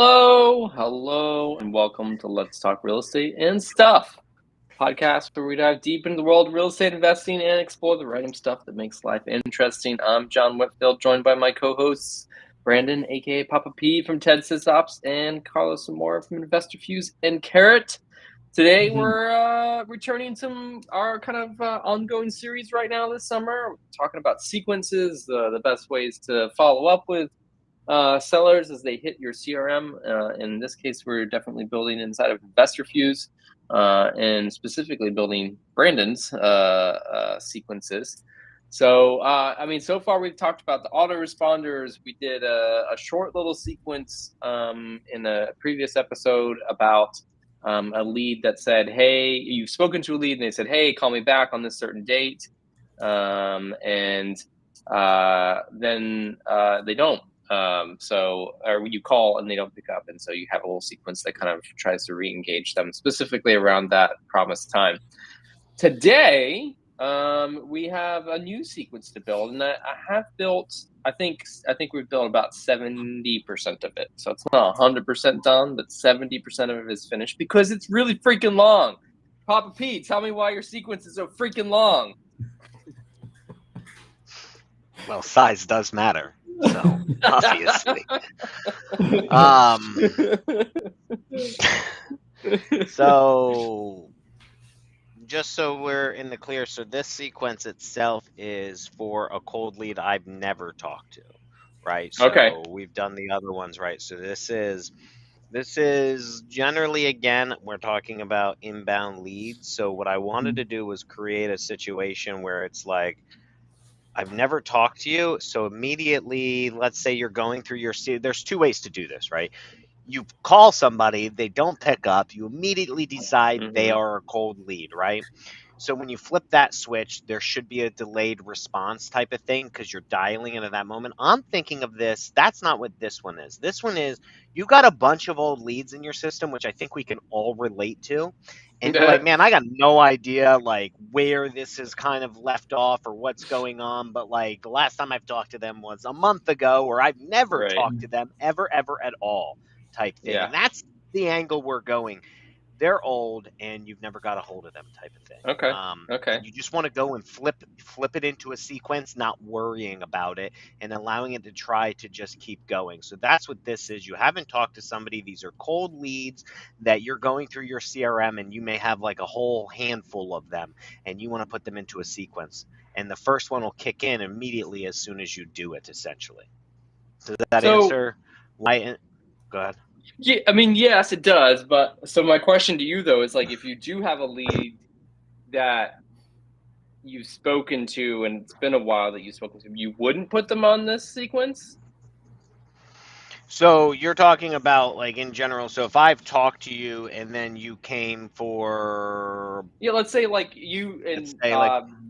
Hello, and welcome to Let's Talk Real Estate and Stuff, podcast where we dive deep into the world of real estate investing and explore the random stuff that makes life interesting. I'm John Whitfield, joined by my co-hosts Brandon, aka Papa P from TED SysOps, and Carlos Zamora from InvestorFuse and Carrot. Today we're returning to our kind of ongoing series right now this summer. We're talking about sequences, the best ways to follow up with sellers as they hit your CRM. In this case, we're definitely building inside of InvestorFuse and specifically building Brandon's sequences. So, so far we've talked about the autoresponders. We did a short little sequence in a previous episode about a lead that said, hey, you've spoken to a lead, and they said, hey, call me back on this certain date. Then they don't. Or you call and they don't pick up, and so you have a little sequence that kind of tries to re-engage them specifically around that promised time. Today, we have a new sequence to build, and I have built. I think we've built about 70% of it, so it's not 100% done, but 70% of it is finished because it's really freaking long. Papa P, tell me why your sequence is so freaking long. Well, size does matter. So obviously, so just so we're in the clear, so this sequence itself is for a cold lead I've never talked to, right? So Okay. we've done the other ones, right? So this is generally, again, we're talking about inbound leads. So what I wanted to do was create a situation where it's like, I've never talked to you, so immediately, let's say you're going through your, there's two ways to do this, right? You call somebody, they don't pick up, you immediately decide they are a cold lead, right? So when you flip that switch, there should be a delayed response type of thing because you're dialing it at that moment. I'm thinking of this, that's not what this one is. This one is, you got a bunch of old leads in your system, which I think we can all relate to. And you're like, man, I got no idea like where this is kind of left off or what's going on. But like the last time I've talked to them was a month ago, or I've never talked to them ever at all type thing. Yeah. And that's the angle we're going. They're old and you've never got a hold of them type of thing. Okay. And you just want to go and flip it into a sequence, not worrying about it and allowing it to try to just keep going. So that's what this is. You haven't talked to somebody. These are cold leads that you're going through your CRM, and you may have like a whole handful of them, and you want to put them into a sequence. And the first one will kick in immediately as soon as you do it, essentially. Does that answer why? Go ahead. Yeah, I mean, yes, it does. But so my question to you, though, is like, if you do have a lead that you've spoken to and it's been a while that you've spoken to, you wouldn't put them on this sequence? So you're talking about like in general. So if I've talked to you and then you came for, yeah, let's say like you in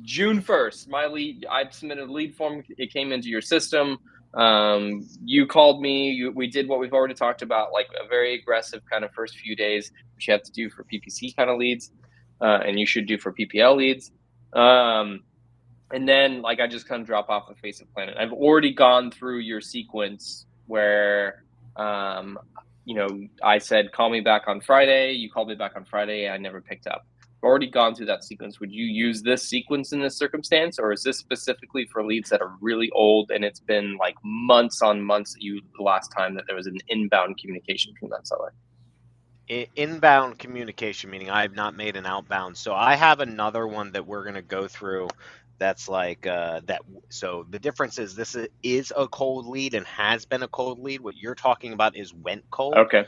June 1st, my lead, I submitted a lead form. It came into your system. You called me. We did what we've already talked about, like a very aggressive kind of first few days, which you have to do for PPC kind of leads, and you should do for PPL leads. And then like I just kind of drop off the face of the planet. I've already gone through your sequence where I said, call me back on Friday. You called me back on Friday. I never picked up. I've already gone through that sequence. Would you use this sequence in this circumstance, or is this specifically for leads that are really old and it's been like months on months the last time that there was an inbound communication from that seller? Inbound communication, meaning I have not made an outbound. So I have another one that we're going to go through that's like that. So the difference is this is a cold lead and has been a cold lead. What you're talking about is went cold. Okay.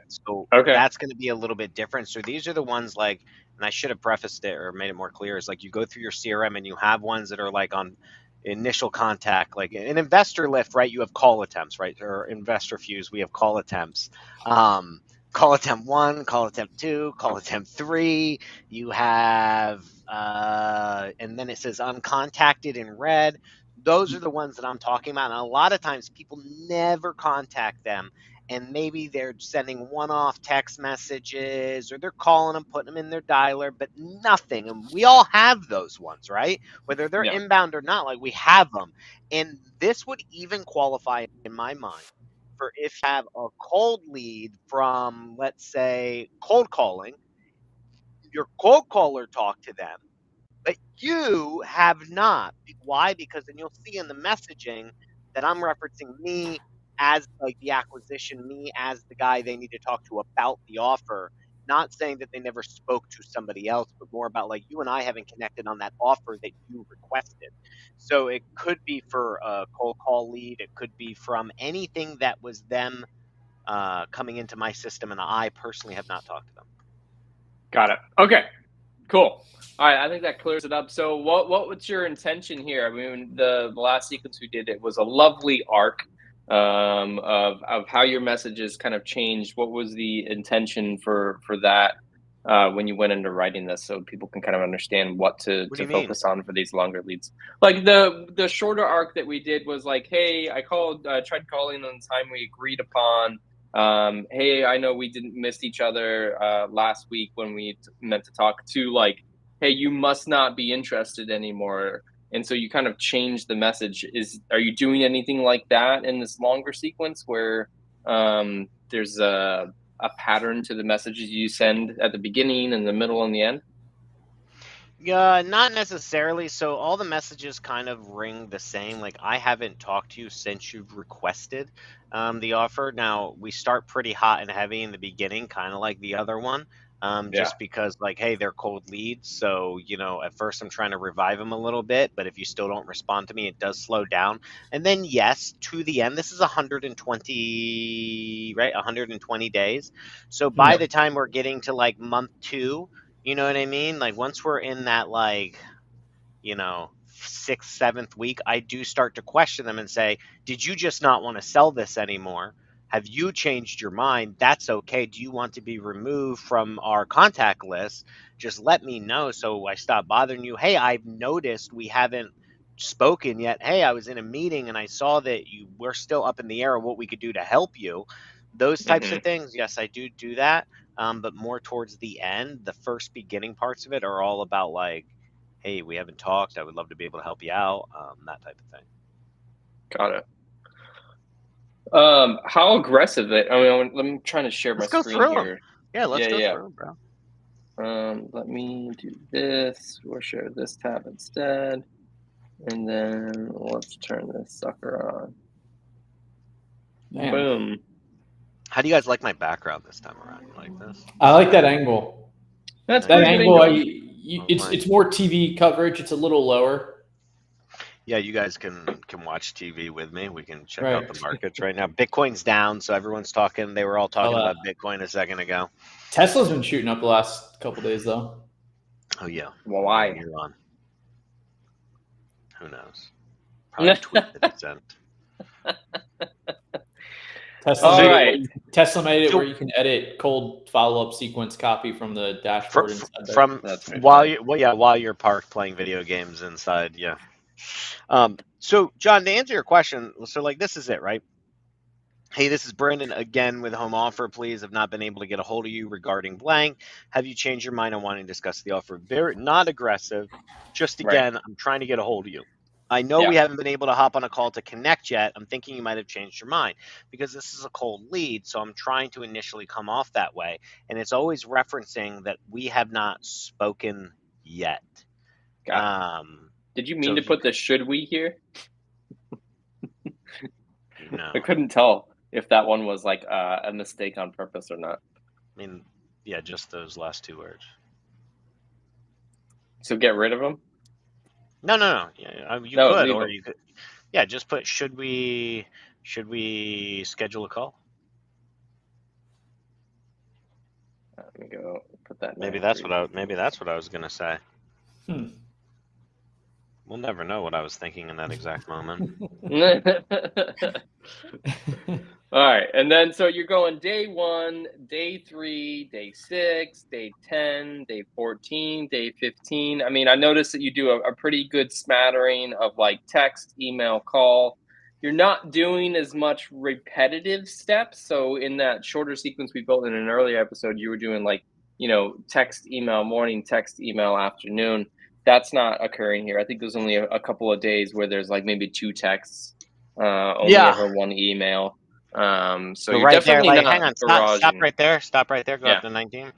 So that's going to be a little bit different. So these are the ones like, and I should have prefaced it or made it more clear, is like you go through your CRM and you have ones that are like on initial contact, like an investor lift, right? You have call attempts, right? Or InvestorFuse, we have call attempts. Call attempt 1, call attempt 2, call attempt 3. You have, and then it says uncontacted in red. Those are the ones that I'm talking about. And a lot of times people never contact them. And maybe they're sending one-off text messages or they're calling them, putting them in their dialer, but nothing. And we all have those ones, right? Whether they're inbound or not, like we have them. And this would even qualify in my mind for if you have a cold lead from, let's say, cold calling, your cold caller talked to them, but you have not. Why? Because then you'll see in the messaging that I'm referencing me as like the acquisition, me as the guy they need to talk to about the offer. Not saying that they never spoke to somebody else, but more about like you and I haven't connected on that offer that you requested. So it could be for a cold call lead. It could be from anything that was them coming into my system, and I personally have not talked to them. Got it. Okay. Cool. All right, I think that clears it up. So, what was your intention here? I mean, the last sequence we did, it was a lovely arc of how your messages kind of changed. What was the intention for that when you went into writing this, so people can kind of understand what to What do you mean? focus on for these longer leads? Like the shorter arc that we did was like, hey, I tried calling on the time we agreed upon. Hey, I know we didn't miss each other last week when we meant to talk, to like, hey, you must not be interested anymore. And so you kind of change the message. Are you doing anything like that in this longer sequence where there's a pattern to the messages you send at the beginning and the middle and the end? Yeah, not necessarily. So all the messages kind of ring the same. Like I haven't talked to you since you've requested the offer. Now we start pretty hot and heavy in the beginning, kind of like the other one. Yeah. Just because like, hey, they're cold leads. So, at first I'm trying to revive them a little bit, but if you still don't respond to me, it does slow down. And then yes, to the end, this is 120, right? 120 days. So by Yep. the time we're getting to like month 2, you know what I mean? Like once we're in that like, 6th, 7th week, I do start to question them and say, did you just not want to sell this anymore? Have you changed your mind? That's okay. Do you want to be removed from our contact list? Just let me know so I stop bothering you. Hey, I've noticed we haven't spoken yet. Hey, I was in a meeting and I saw that you were still up in the air of what we could do to help you. Those types of things, yes, I do that. But more towards the end, the first beginning parts of it are all about like, hey, we haven't talked. I would love to be able to help you out. That type of thing. Got it. How aggressive I'm trying to share Let's my go screen through them. here. Yeah, let's go Yeah. through them, bro. Let me do this or share this tab instead. And then let's turn this sucker on. Damn. Boom. How do you guys like my background this time around? You like this? I like that angle. That's That pretty good angle, angle. it's more TV coverage. It's a little lower. Yeah, you guys can watch TV with me. We can check Right. out the markets right now. Bitcoin's down, so everyone's talking. They were all talking about Bitcoin a second ago. Tesla's been shooting up the last couple days, though. Oh yeah. Well, why? You're on. Who knows? Probably a tweet that he sent. Tesla made it where you can edit cold follow-up sequence copy from the dashboard while you're parked playing video games inside. Yeah. So John, to answer your question, so like this is it, right? Hey, this is Brandon again with Home Offer. Please, have not been able to get a hold of you regarding blank. Have you changed your mind on wanting to discuss the offer? Very not aggressive. Just again, I'm trying to get a hold of you. I know we haven't been able to hop on a call to connect yet. I'm thinking you might have changed your mind because this is a cold lead. So I'm trying to initially come off that way. And it's always referencing that we have not spoken yet. Did you mean to put the should we here? No. I couldn't tell if that one was like a mistake on purpose or not. I mean, yeah, just those last 2 words. So get rid of them? No. Yeah, you could, or you could. Yeah, just put should we schedule a call? Let me go put that. Maybe that's what I was gonna say. We'll never know what I was thinking in that exact moment. All right, and then so you're going day 1, day 3, day 6, day 10, day 14, day 15. I mean, I noticed that you do a pretty good smattering of like text, email, call. You're not doing as much repetitive steps. So in that shorter sequence we built in an earlier episode, you were doing like, text, email, morning, text, email, afternoon. That's not occurring here. I think there's only a couple of days where there's like maybe 2 texts, only ever 1 email. So So you're right there, definitely like, hang not on, stop barraging. right there, stop right there. Go Yeah. up to 19.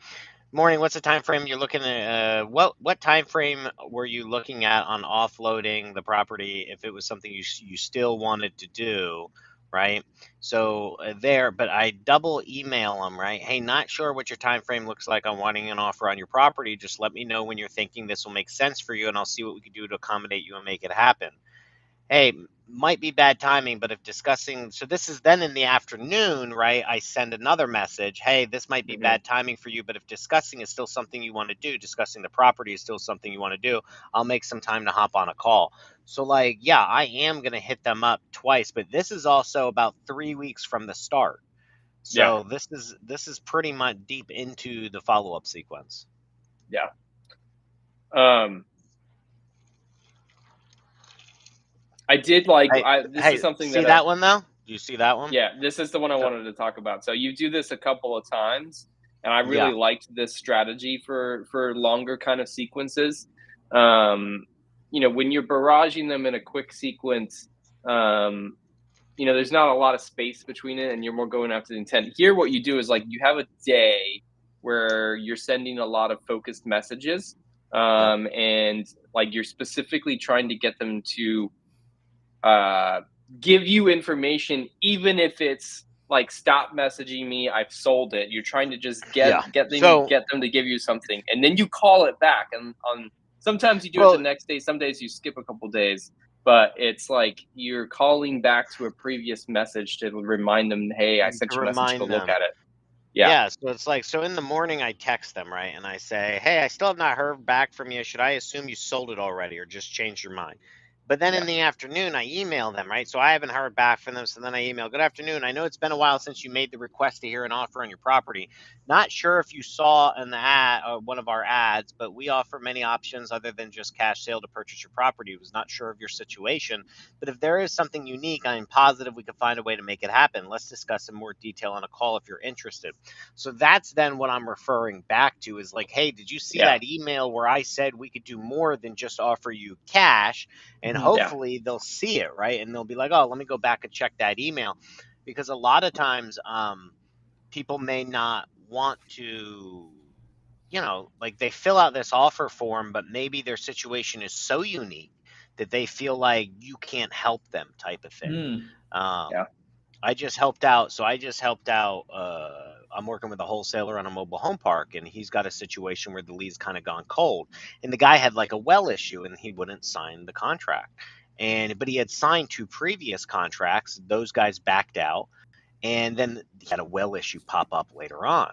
Morning. What's the time frame you're looking at? What time frame were you looking at on offloading the property if it was something you still wanted to do, right? So there, but I double email them, right? Hey, not sure what your time frame looks like on wanting an offer on your property. Just let me know when you're thinking this will make sense for you, and I'll see what we can do to accommodate you and make it happen. Hey, might be bad timing, but if discussing, so this is then in the afternoon, right? I send another message. Hey, this might be Hmm. bad timing for you, but if discussing is still something you want to do, discussing the property is still something you want to do, I'll make some time to hop on a call. So, like, yeah, I am going to hit them up twice, but this is also about 3 weeks from the start. Yeah. So this is pretty much deep into the follow-up sequence. Yeah. I did like. This is something See that that one though? Do you see that one? Yeah, this is the one I So, wanted to talk about. So you do this a couple of times, and I yeah, really liked this strategy for longer kind of sequences. Um, when you're barraging them in a quick sequence, um, there's not a lot of space between it, and you're more going after the intent. Here, what you do is like you have a day where you're sending a lot of focused messages, yep, and like you're specifically trying to get them to uh, give you information, even if it's like stop messaging me, I've sold it. You're trying to just yeah. So, get them to give you something, and then you call it back. And on sometimes you do it the well, next day, some days you skip a couple days, but it's like you're calling back to a previous message to remind them, hey, I to sent you a message, go remind look them. at it. Yeah, Yeah, so it's like, so in the morning I text them, right? And I say, hey, I still have not heard back from you. Should I assume you sold it already or just changed your mind? But then yeah, in the afternoon, I email them, right? So I haven't heard back from them. So then I email, good afternoon. I know it's been a while since you made the request to hear an offer on your property. Not sure if you saw in the ad, one of our ads, but we offer many options other than just cash sale to purchase your property. Was not sure of your situation, but if there is something unique, I am positive we can find a way to make it happen. Let's discuss in more detail on a call if you're interested. So that's then what I'm referring back to is like, hey, did you see yeah, that email where I said we could do more than just offer you cash? And Mhm. yeah, hopefully they'll see it, right? And they'll be like, oh, let me go back and check that email. Because a lot of times people may not want to, like they fill out this offer form, but maybe their situation is so unique that they feel like you can't help them type of thing. Mm. Um, yeah, I just helped out. So I just helped out. I'm working with a wholesaler on a mobile home park, and he's got a situation where the lead's kind of gone cold. And the guy had like a well issue, and he wouldn't sign the contract. But he had signed 2 previous contracts. Those guys backed out, and then he had a well issue pop up later on.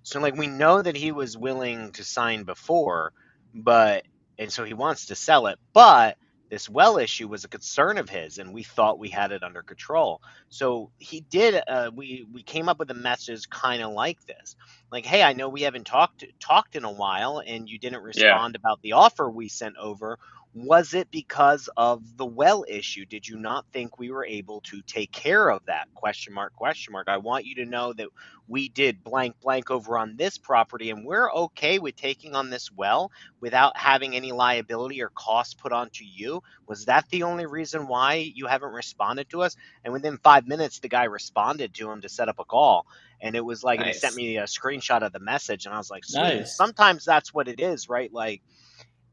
So like we know that he was willing to sign before, but and so he wants to sell it, but this well issue was a concern of his, and we thought we had it under control. So he did. We came up with a message kind of like this, like, "Hey, I know we haven't talked in a while, and you didn't yeah, respond about the offer we sent over. Was it because of the well issue? Did you not think we were able to take care of that? Question mark, question mark. I want you to know that we did blank blank over on this property, and we're okay with taking on this well without having any liability or cost put onto you. Was that the only reason why you haven't responded to us?" And within 5 minutes, the guy responded to him to set up a call. And it was like, and he sent nice, me a screenshot of the message, and I was like, sweet. And Nice. sometimes that's what it is, right? Like,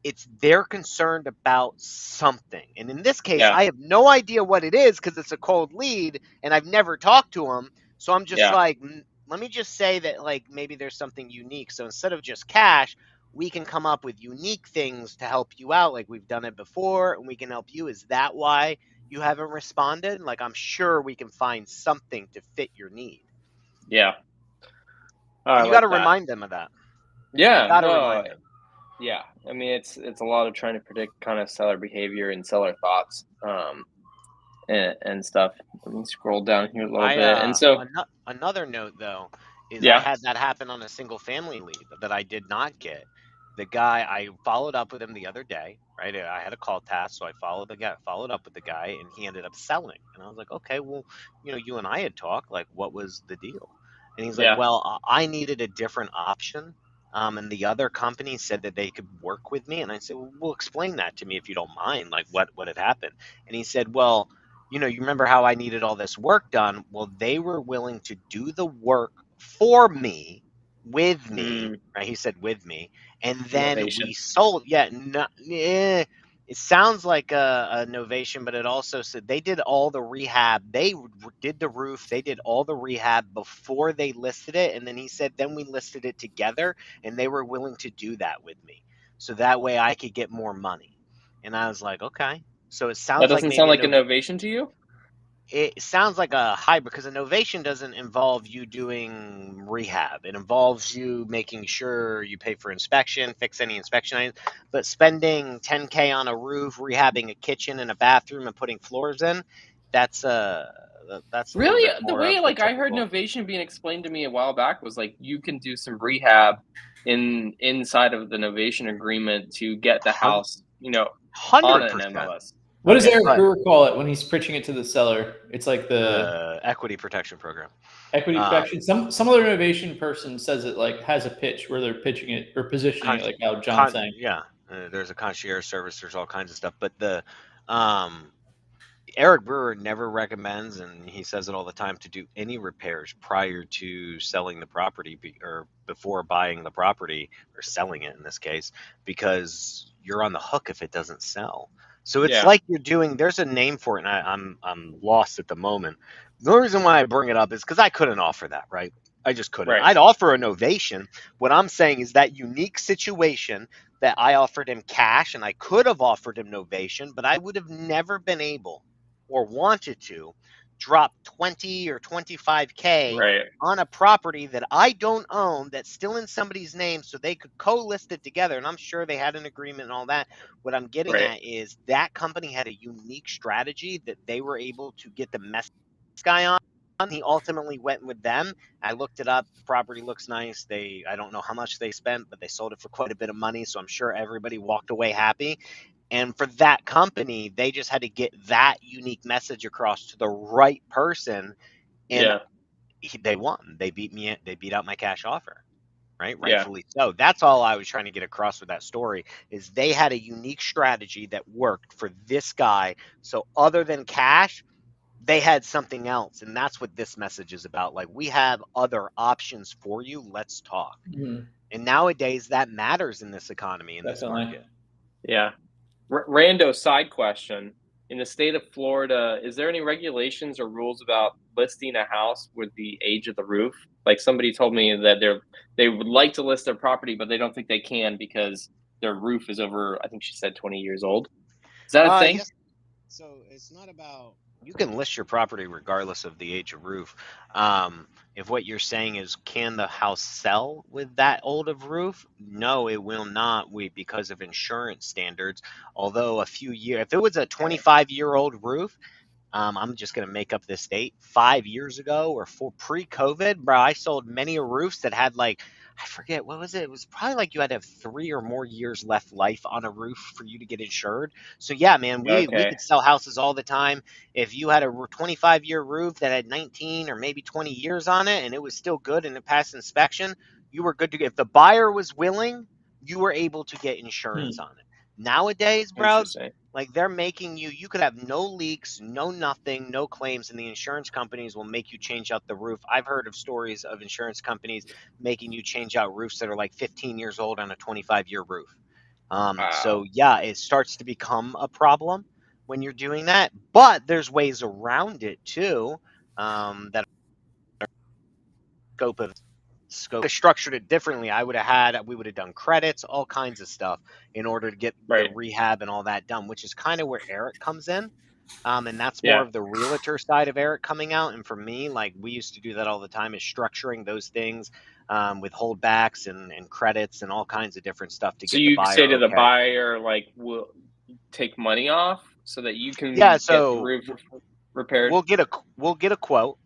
it's they're concerned about something. And in this case, yeah, I have no idea what it is because it's a cold lead and I've never talked to him. So I'm just yeah, like, let me just say that like maybe there's something unique. So instead of just cash, we can come up with unique things to help you out like we've done it before and we can help you. Is that why you haven't responded? Like I'm sure we can find something to fit your need. yeah. Oh, I And you got to like that. remind them of that. You Yeah, got to no, remind them. yeah. I mean, it's a lot of trying to predict kind of seller behavior and seller thoughts. And stuff. Let me scroll down here a little I bit. And so, another note though is I yeah, had that happen on a single family lead that I did not get. The guy I followed up with him the other day, right? I had a call task, so I followed up with the guy, and he ended up selling. And I was like, okay, well, you and I had talked. Like, what was the deal? And he's like, yeah, well, I needed a different option. And the other company said that they could work with me, and I said, well, explain that to me if you don't mind. Like, what had happened? And he said, well, you remember how I needed all this work done? Well, they were willing to do the work for me, with me, right? He said with me, and then Novation. we sold. Yeah, no, it sounds like a novation, but it also said they did all the rehab. They did the roof. They did all the rehab before they listed it, and then he said then we listed it together, and they were willing to do that with me, so that way I could get more money. And I was like, okay. So it That sounds like doesn't sound maybe like a novation to you? it sounds like a hybrid, because innovation doesn't involve you doing rehab. It involves you making sure you pay for inspection, fix any inspection items. But spending 10K on a roof, rehabbing a kitchen and a bathroom, and putting floors in, that's a little Really, bit the more way of the like I heard typical. novation being explained to me a while back was like you can do some rehab inside of the novation agreement to get the house, on an 100%. MLS. What does Okay. Eric But Brewer call it when he's pitching it to the seller? It's like the equity protection program. equity protection. Some other innovation person says it like has a pitch where they're pitching it or positioning it like how John's saying. Yeah, there's a concierge service. There's all kinds of stuff. But the Eric Brewer never recommends, and he says it all the time, to do any repairs prior to selling the property or before buying the property or selling it in this case, because you're on the hook if it doesn't sell. So it's Yeah. like you're doing. There's a name for it, and I'm lost at the moment. The only reason why I bring it up is because I couldn't offer that, right? I just couldn't. Right. I'd offer a novation. What I'm saying is that unique situation that I offered him cash, and I could have offered him novation, but I would have never been able or wanted to drop 20 or 25K Right. on a property that I don't own that's still in somebody's name so they could co-list it together. And I'm sure they had an agreement and all that. What I'm getting Right. at is that company had a unique strategy that they were able to get the mess guy on. He ultimately went with them. I looked it up. The property looks nice. I don't know how much they spent, but they sold it for quite a bit of money. So I'm sure everybody walked away happy. And for that company, they just had to get that unique message across to the right person, and Yeah. they won. They beat me. They beat out my cash offer, right? Yeah. Rightfully so. That's all I was trying to get across with that story. Is they had a unique strategy that worked for this guy. So other than cash, they had something else, and that's what this message is about. Like, we have other options for you. Let's talk. Mhm. And nowadays, that matters in this economy, in this Definitely. market. Yeah. Rando side question. In the state of Florida, is there any regulations or rules about listing a house with the age of the roof? Like somebody told me that they would like to list their property, but they don't think they can because their roof is over, I think she said 20 years old. Is that a thing? Yes. So it's not about, you can list your property regardless of the age of roof. If what you're saying is, can the house sell with that old of roof? No, it will not. Because of insurance standards. Although if it was a 25-year-old roof, I'm just going to make up this date. 5 years ago or pre-COVID, bro, I sold many roofs that had I forget, what was it? It was probably like you had to have 3 or more years left life on a roof for you to get insured. So yeah, man, we Okay. could sell houses all the time. If you had a 25-year roof that had 19 or maybe 20 years on it and it was still good and it passed inspection, you were good to go. If the buyer was willing, you were able to get insurance on it. Nowadays, bro, Interesting. like, they're making you could have no leaks, no nothing, no claims, and the insurance companies will make you change out the roof. I've heard of stories of insurance companies making you change out roofs that are like 15 years old on a 25-year roof. So Wow. yeah, it starts to become a problem when you're doing that, but there's ways around it too. That scope structured it differently. We would have done credits, all kinds of stuff in order to get the Right. rehab and all that done, which is kind of where Eric comes in. And that's more Yeah. of the realtor side of Eric coming out. And for me, like, we used to do that all the time, is structuring those things with holdbacks and credits and all kinds of different stuff to So get the you say buyer to the okay. buyer, like, we'll take money off so that you can Yeah, get the so roof repaired? we'll get a quote,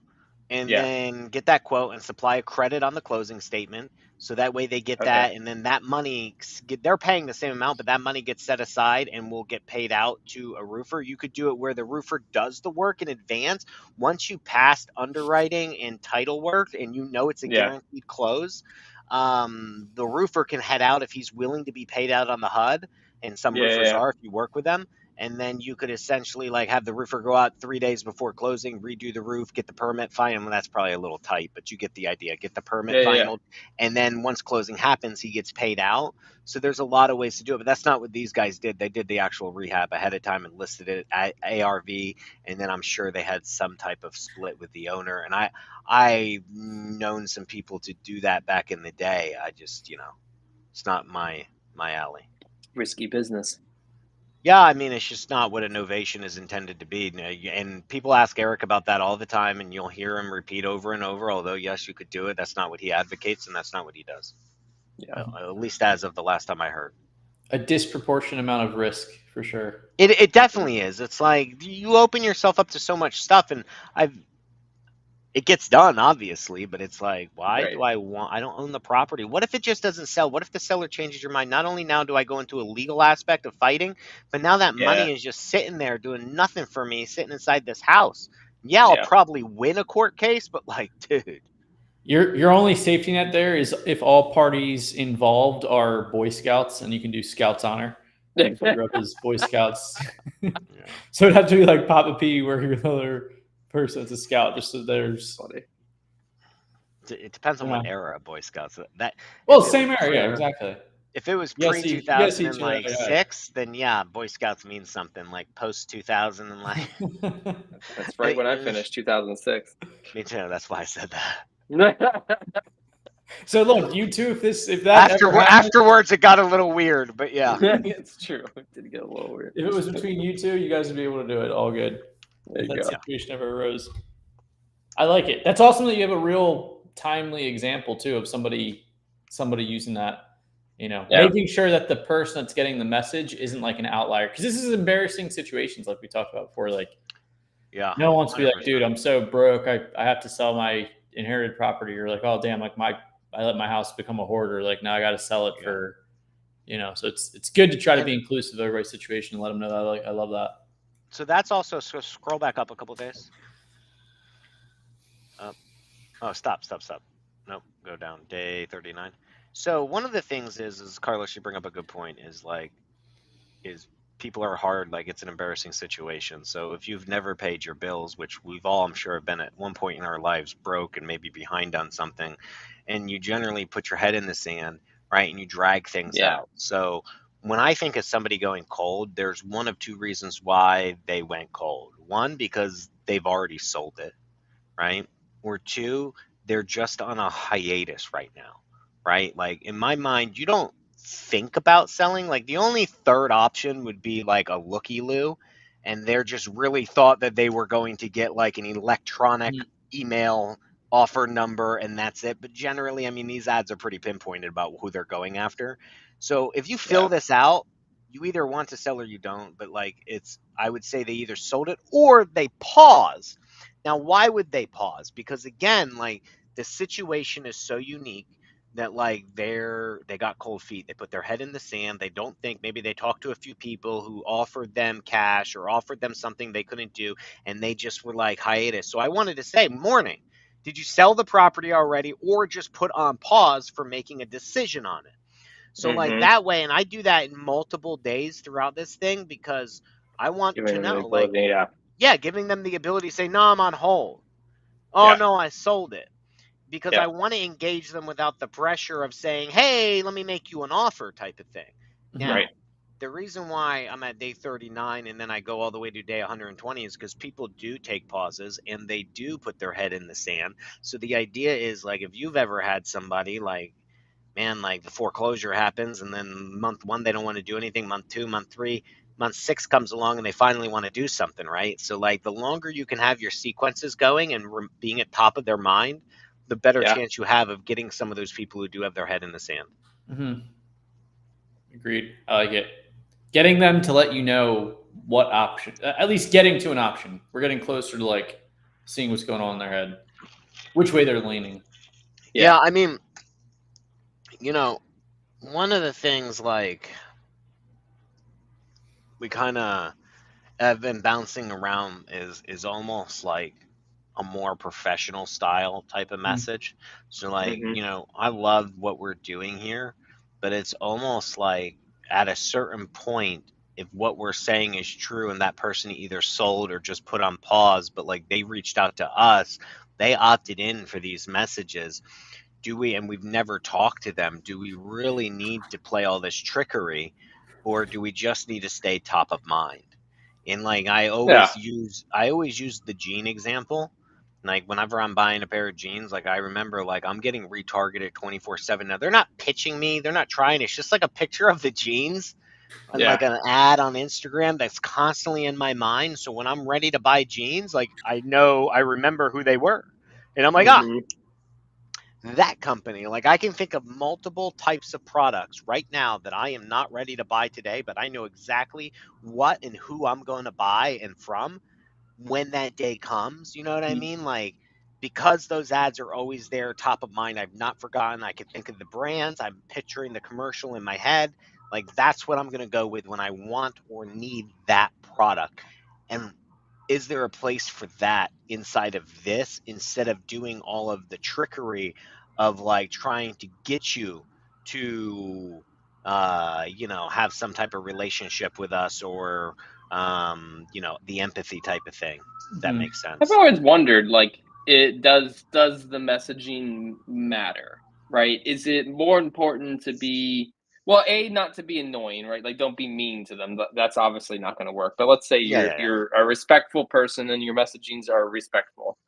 and Yeah. then get that quote and supply a credit on the closing statement. So that way they get Okay. that, and then that money, they're paying the same amount, but that money gets set aside and will get paid out to a roofer. You could do it where the roofer does the work in advance. Once you passed underwriting and title work and it's a Yeah. guaranteed close, the roofer can head out if he's willing to be paid out on the HUD, and some roofers Yeah. are if you work with them. and then you could essentially like have the roofer go out 3 days before closing, redo the roof, get the permit final. Well, that's probably a little tight, but you get the idea. Get the permit final, and then once closing happens, he gets paid out. So there's a lot of ways to do it, but that's not what these guys did. They did the actual rehab ahead of time and listed it at ARV, and then I'm sure they had some type of split with the owner. And I known some people to do that back in the day. I just, it's not my alley. Risky business. Yeah, I mean, it's just not what a novation is intended to be. And people ask Eric about that all the time, and you'll hear him repeat over and over, although, yes, you could do it. That's not what he advocates, and that's not what he does. Yeah. At least as of the last time I heard. A disproportionate amount of risk, for sure. It definitely is. It's like you open yourself up to so much stuff, and it gets done, obviously, but it's like, why do I don't own the property? What if it just doesn't sell? What if the seller changes your mind? Not only now do I go into a legal aspect of fighting, but now that money is just sitting there doing nothing for me, sitting inside this house. Yeah, I'll probably win a court case, but like, dude. Your only safety net there is if all parties involved are Boy Scouts, and you can do Scouts honor. Put her up as Boy Scouts. So it'd have to be like Papa P, where you're another person that's a scout, just so there's. It depends on what era of Boy Scouts. Same era, yeah, exactly. If it was pre-2006, then yeah, Boy Scouts means something. Like post-2000 and like. That's right when I finished 2006. Me too. That's why I said that. So look, you too. If that afterwards, it got a little weird, but yeah, it's true. It did get a little weird. If it was between you two, you guys would be able to do it. All good. If that situation ever arose. I like it. That's awesome that you have a real timely example too of somebody using that. Making sure that the person that's getting the message isn't like an outlier, because this is embarrassing situations like we talked about before. Like, no one wants to be like, dude, I'm so broke, I have to sell my inherited property, or like, oh damn, like I let my house become a hoarder, like now I got to sell it for, so it's good to try to be inclusive of everybody's situation and let them know that I love that. So that's also, scroll back up a couple of days. Oh, stop. Nope, go down, day 39. So one of the things is Carlos, you bring up a good point, is people are hard, like it's an embarrassing situation. So if you've never paid your bills, which we've all, I'm sure, have been at one point in our lives broke and maybe behind on something, and you generally put your head in the sand, right, and you drag things out. So when I think of somebody going cold, there's one of two reasons why they went cold. One, because they've already sold it, right? Or two, they're just on a hiatus right now, right? Like in my mind, you don't think about selling. Like the only third option would be like a looky-loo, and they're just really thought that they were going to get like an electronic email offer number and that's it. But generally, I mean, these ads are pretty pinpointed about who they're going after. So if you fill this out, you either want to sell or you don't. But like I would say they either sold it or they pause. Now, why would they pause? Because again, like the situation is so unique that like they got cold feet. They put their head in the sand. They don't think. Maybe they talked to a few people who offered them cash or offered them something they couldn't do, and they just were like hiatus. So I wanted to say, morning, did you sell the property already, or just put on pause for making a decision on it? So like that way, and I do that in multiple days throughout this thing because I want to know, like, giving them the ability to say, no, I'm on hold. Oh no, I sold it. Because I want to engage them without the pressure of saying, hey, let me make you an offer type of thing. Now, the reason why I'm at day 39 and then I go all the way to day 120 is because people do take pauses and they do put their head in the sand. So the idea is, like, if you've ever had somebody like, man, like the foreclosure happens and then month 1, they don't want to do anything. Month 2, month 3, month 6 comes along and they finally want to do something, right? So like the longer you can have your sequences going and being at top of their mind, the better chance you have of getting some of those people who do have their head in the sand. Agreed. I like it. Getting them to let you know what option, at least getting to an option. We're getting closer to like seeing what's going on in their head, which way they're leaning. Yeah, I mean, one of the things like we kind of have been bouncing around is almost like a more professional style type of message. So like, I love what we're doing here, but it's almost like at a certain point, if what we're saying is true and that person either sold or just put on pause, but like they reached out to us, they opted in for these messages. And we've never talked to them, do we really need to play all this trickery, or do we just need to stay top of mind? And like I always use the jean example. Like whenever I'm buying a pair of jeans, like I remember like I'm getting retargeted 24/7. Now they're not pitching me, they're not trying, it's just like a picture of the jeans and like an ad on Instagram that's constantly in my mind. So when I'm ready to buy jeans, like I remember who they were. And I'm like, that company. Like I can think of multiple types of products right now that I am not ready to buy today, but I know exactly what and who I'm going to buy and from when that day comes. You know what I mean? Like, because those ads are always there, top of mind, I've not forgotten. I can think of the brands. I'm picturing the commercial in my head. Like, that's what I'm going to go with when I want or need that product. And is there a place for that inside of this, instead of doing all of the trickery of like trying to get you to have some type of relationship with us, or the empathy type of thing? If that makes sense. I've always wondered, like, does the messaging matter, right? Is it more important to be, well, not to be annoying, right? Like, don't be mean to them. That's obviously not going to work. But let's say you're a respectful person and your messagings are respectful.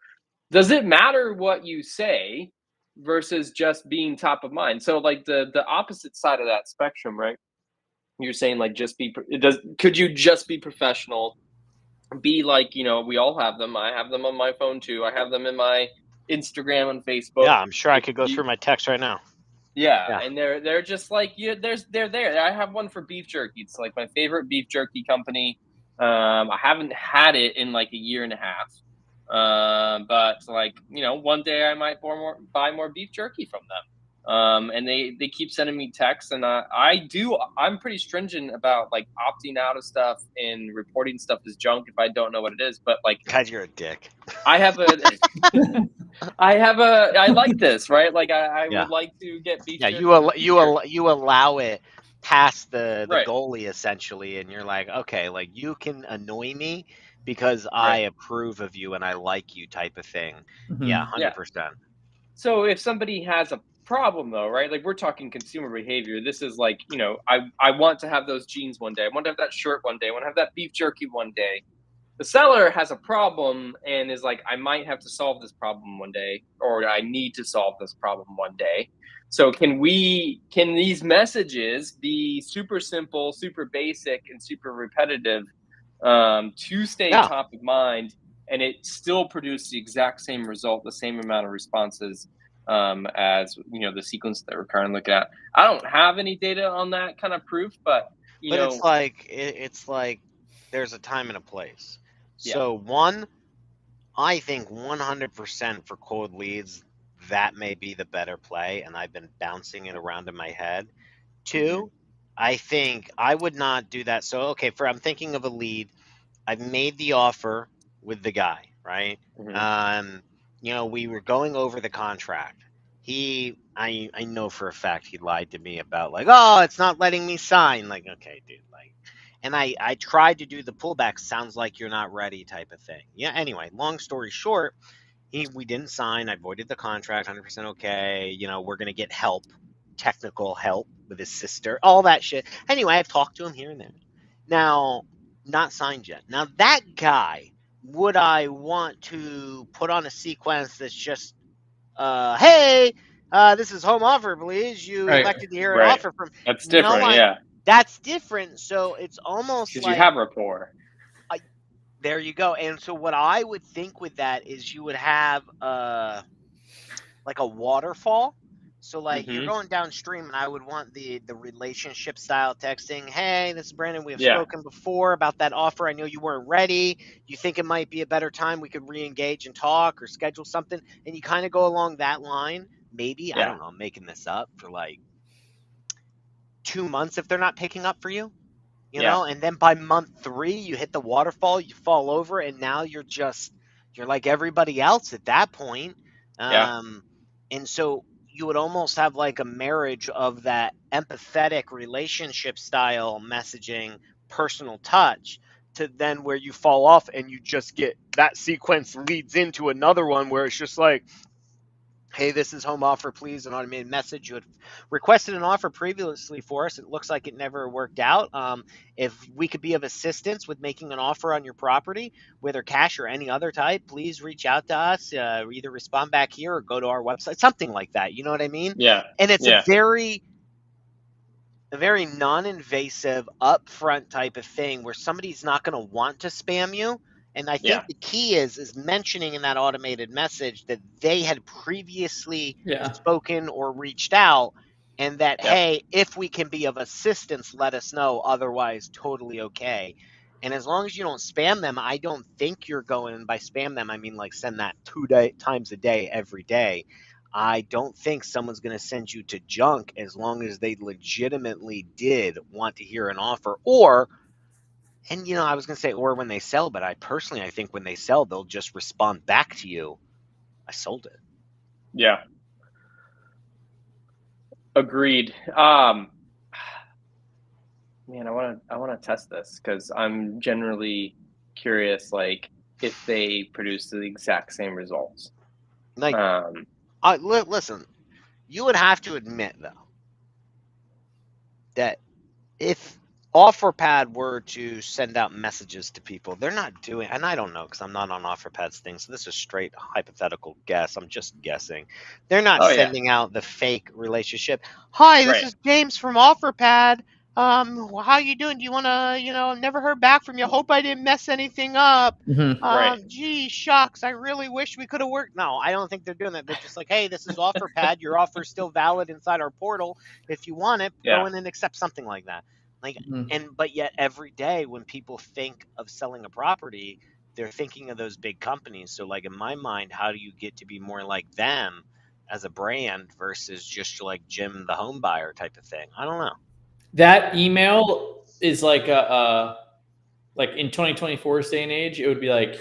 Does it matter what you say versus just being top of mind? So, like the opposite side of that spectrum, right? You're saying like could you just be professional? Be like, we all have them. I have them on my phone too. I have them in my Instagram and Facebook. Yeah, I'm sure I could go through my text right now. Yeah, and they're just like, they're there. I have one for beef jerky. It's like my favorite beef jerky company. I haven't had it in like a year and a half. But like, one day I might buy more beef jerky from them. And they keep sending me texts, and I'm pretty stringent about like opting out of stuff and reporting stuff as junk if I don't know what it is. But like, God, you're a dick. I like this, right? Like I would like to get beef jerky. You allow it past the goalie essentially, and you're like, okay, like you can annoy me because I approve of you and I like you, type of thing. Yeah, 100%. So if somebody has a problem though, right? Like we're talking consumer behavior. This is like, I want to have those jeans one day. I want to have that shirt one day. I want to have that beef jerky one day. The seller has a problem and is like, I might have to solve this problem one day, or I need to solve this problem one day. So can these messages be super simple, super basic, and super repetitive, to stay top of mind, and it still produce the exact same result, the same amount of responses, as the sequence that we're currently looking at? I don't have any data on that kind of proof, but it's like there's a time and a place. So one, I think 100% for cold leads, that may be the better play, and I've been bouncing it around in my head. Two, I think I would not do that. So okay, I'm thinking of a lead. I've made the offer with the guy, right? We were going over the contract. I know for a fact he lied to me about like, oh, it's not letting me sign. Like, okay, dude, like, and I tried to do the pullback, sounds like you're not ready type of thing. Yeah, anyway, long story short, we didn't sign. I voided the contract, 100% okay. We're going to get help, technical help with his sister, all that shit. Anyway, I've talked to him here and there. Now, not signed yet. Now, that guy, would I want to put on a sequence that's just, hey, this is home offer, please. You elected to hear an offer from. That's different, That's different. So it's almost like you have rapport. There you go. And so what I would think with that is you would have like a waterfall. So like you're going downstream, and I would want the relationship style texting. Hey, this is Brandon. We have spoken before about that offer. I know you weren't ready. You think it might be a better time we could re-engage and talk or schedule something, and you kind of go along that line. Maybe, I don't know, I'm making this up, for like 2 months if they're not picking up for you. And then by month 3, you hit the waterfall, you fall over, and now you're like everybody else at that point. And so you would almost have like a marriage of that empathetic relationship style messaging personal touch to then where you fall off and you just get that sequence leads into another one where it's just like, hey, this is home offer, please, an automated message. You had requested an offer previously for us. It looks like it never worked out. If we could be of assistance with making an offer on your property, whether cash or any other type, please reach out to us. Either respond back here or go to our website, something like that. You know what I mean? Yeah. And it's Yeah. a very non-invasive, upfront type of thing where somebody's not going to want to spam you. And I think the key is mentioning in that automated message that they had previously spoken or reached out, and that, hey, if we can be of assistance, let us know. Otherwise, totally okay. And as long as you don't spam them, I don't think you're going, by spam them, I mean like send that 2 times a day, every day. I don't think someone's going to send you to junk as long as they legitimately did want to hear an offer, and I was going to say, or when they sell, but I think when they sell, they'll just respond back to you, I sold it. Yeah. Agreed. Man, I want to test this because I'm generally curious, like if they produce the exact same results. Like, listen, you would have to admit though that if OfferPad were to send out messages to people, they're not doing, and I don't know because I'm not on OfferPad's thing, so this is straight hypothetical guess. I'm just guessing. They're not sending out the fake relationship. Hi, this is James from OfferPad. How you doing? Do you want to, never heard back from you. Hope I didn't mess anything up. Gee, shucks, I really wish we could have worked. No, I don't think they're doing that. They're just like, hey, this is OfferPad. Your offer's still valid inside our portal. If you want it, go in and accept something like that. But yet every day when people think of selling a property, they're thinking of those big companies. So like in my mind, how do you get to be more like them as a brand versus just like Jim the home buyer type of thing? I don't know. That email is like like in 2024's day and age, it would be like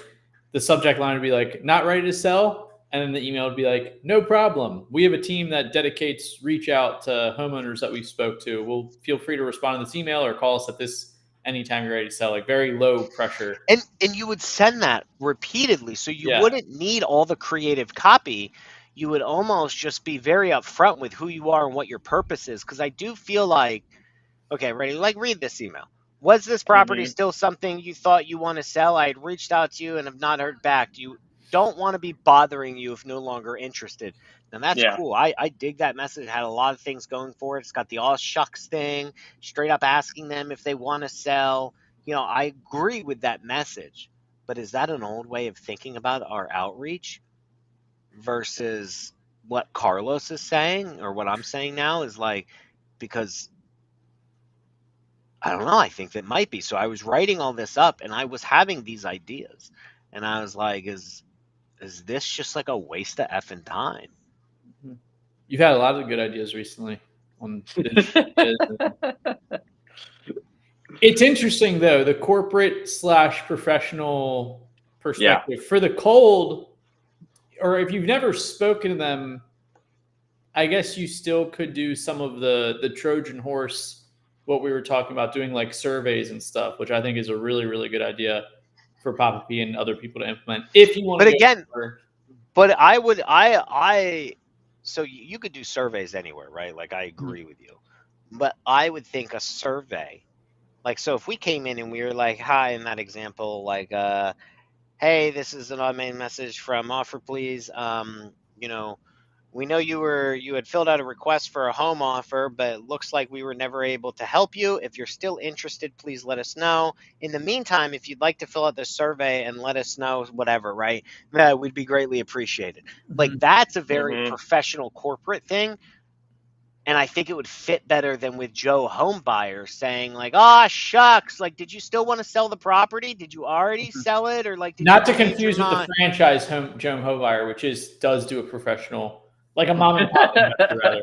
the subject line would be like, not ready to sell. And then the email would be like, no problem. We have a team that dedicates reach out to homeowners that we spoke to. We'll feel free to respond to this email or call us at this anytime you're ready to sell. Like very low pressure. And you would send that repeatedly. So you wouldn't need all the creative copy. You would almost just be very upfront with who you are and what your purpose is. Because I do feel like, okay, ready? Like read this email. Was this property still something you thought you want to sell? I had reached out to you and have not heard back. You don't want to be bothering you if no longer interested. Now that's cool. I dig that message. It had a lot of things going for it. It's got the all shucks thing, straight up asking them if they want to sell. I agree with that message. But is that an old way of thinking about our outreach versus what Carlos is saying or what I'm saying now is like, because I don't know. I think that might be. So I was writing all this up and I was having these ideas and I was like, is this just like a waste of effing time? You've had a lot of good ideas recently on It's interesting though, the corporate / professional perspective for the cold, or if you've never spoken to them, I guess you still could do some of the Trojan horse, what we were talking about, doing like surveys and stuff, which I think is a really, really good idea for Papa P and other people to implement. If you want so you could do surveys anywhere, right? Like I agree with you, but I would think a survey, like, so if we came in and we were like, hi, in that example, like, hey, this is an automated message from Offer Please. We know you had filled out a request for a home offer, but it looks like we were never able to help you. If you're still interested, please let us know. In the meantime, if you'd like to fill out the survey and let us know whatever, right, we'd be greatly appreciated. Like that's a very professional corporate thing. And I think it would fit better than with Joe Homebuyer saying like, "Oh shucks, like, did you still want to sell the property? Did you already sell it, or like?" Not to confuse with the franchise Joe Homebuyer, which does do a professional, like a mom and pop investor, rather.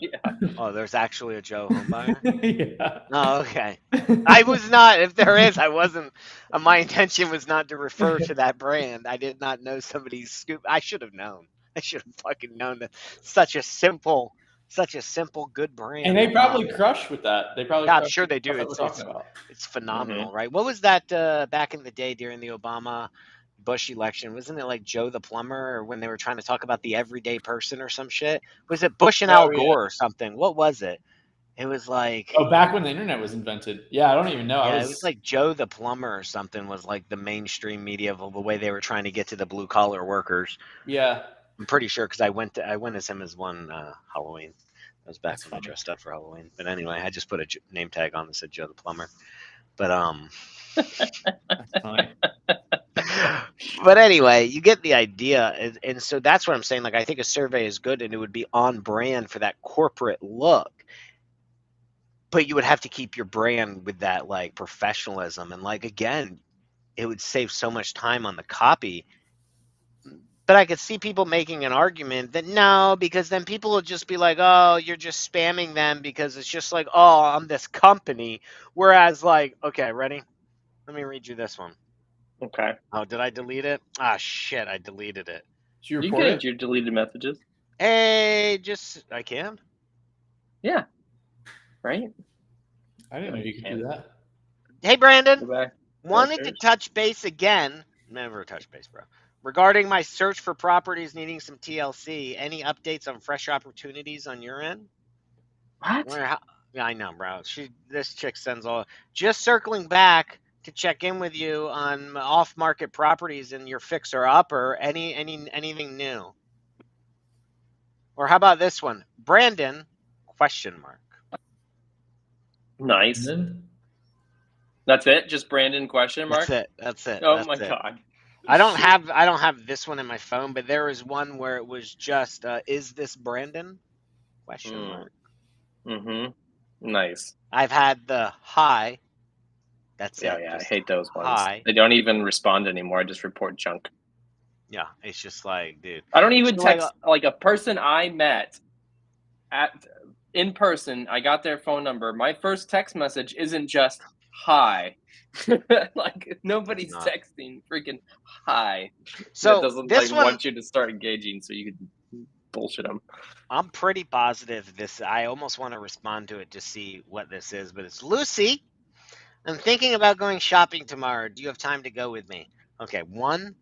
Oh, there's actually a Joe Homebuyer. Oh, okay. I was not. If there is, I wasn't. My intention was not to refer to that brand. I did not know somebody's scoop. I should have known. I should have fucking known that such a simple such a simple, good brand. And they probably crush with that. They probably. Yeah, I'm sure they do. We're talking about. It's phenomenal, right? What was that back in the day during the Obama Bush election? Wasn't it like Joe the plumber, or when they were trying to talk about the everyday person or some shit? Was it Bush and Al Gore or something? What was it? It was like, oh, back when the internet was invented. Yeah, I don't even know. Yeah, it was like Joe the plumber or something was like the mainstream media of the way they were trying to get to the blue collar workers. Yeah, I'm pretty sure because I went as him as one Halloween. That was back when I dressed up for Halloween. But anyway, I just put a name tag on that said Joe the plumber. But that's funny. But anyway, you get the idea, and so that's what I'm saying. Like, I think a survey is good, and it would be on brand for that corporate look. But you would have to keep your brand with that like professionalism, and like again, it would save so much time on the copy. But I could see people making an argument that no, because then people will just be like, oh, you're just spamming them because it's just like, oh, I'm this company. Whereas like, okay, ready? Let me read you this one. Okay. Oh, did I delete it? Ah, shit, I deleted it. Did you You report get it? your deleted messages. Hey, I can? Yeah. Right? I didn't know you could do that. Hey, Brandon. Goodbye. Wanted to touch base again. Never touch base, bro. Regarding my search for properties needing some TLC, any updates on fresh opportunities on your end? What? Yeah, I know, bro. This chick sends all. Just circling back to check in with you on off-market properties in your fixer upper. Anything new? Or how about this one, Brandon? ? Nice. Then? That's it? Just Brandon ? That's it. Oh That's my it. God. I don't have this one in my phone, but there was one where it was just is this Brandon ? Mm-hmm. Nice. I've had the hi. That's it. Yeah, I hate those ones. Hi. They don't even respond anymore. I just report junk. Yeah, it's just like, dude. I don't even text like a person I met in person. I got their phone number. My first text message isn't just hi. Like nobody's texting freaking hi. So it doesn't this one want you to start engaging, so you can bullshit them. I'm pretty positive this. I almost want to respond to it to see what this is, but it's Lucy. I'm thinking about going shopping tomorrow. Do you have time to go with me? Okay, one,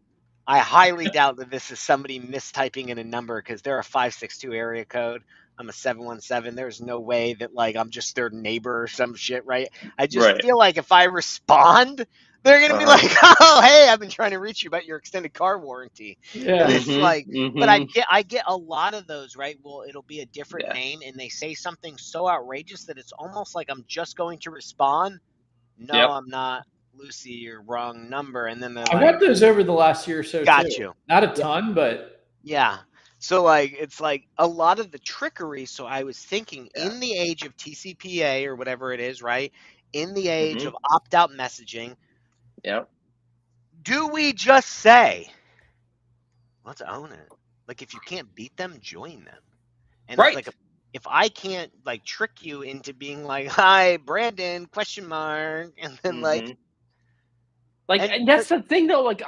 I highly doubt that this is somebody mistyping in a number because they're a 562 area code. I'm a 717. There's no way that like I'm just their neighbor or some shit, right? I just feel like if I respond, they're gonna be like, "Oh, hey, I've been trying to reach you about your extended car warranty." Yeah. And it's like, but I get a lot of those, right? Well, it'll be a different name, and they say something so outrageous that it's almost like I'm just going to respond. No, I'm not. Lucy, you're wrong number. And then I've had those over the last year or so. Got too. you. Not a ton, but yeah. So like it's like a lot of the trickery. So I was thinking in the age of TCPA or whatever it is, right? In the age of opt-out messaging. Yep. Do we just say, let's own it? Like if you can't beat them, join them. And it's like if I can't like trick you into being like, hi, Brandon, ? And then and that's the thing though, like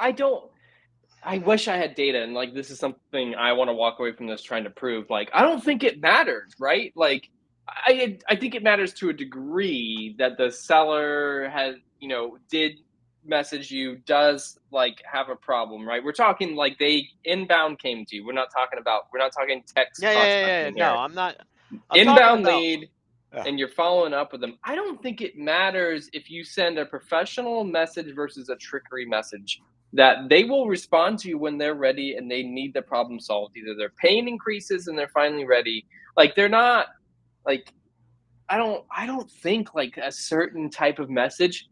I wish I had data, and like this is something I want to walk away from this trying to prove. Like I don't think it matters, right? Like I think it matters to a degree that the seller has, did message you, does like have a problem, right? We're talking like they inbound came to you. We're not talking text. Yeah. No, I'm not. Inbound lead, and you're following up with them. I don't think it matters if you send a professional message versus a trickery message, that they will respond to you when they're ready and they need the problem solved. Either their pain increases and they're finally ready. Like they're not like, I don't think like a certain type of message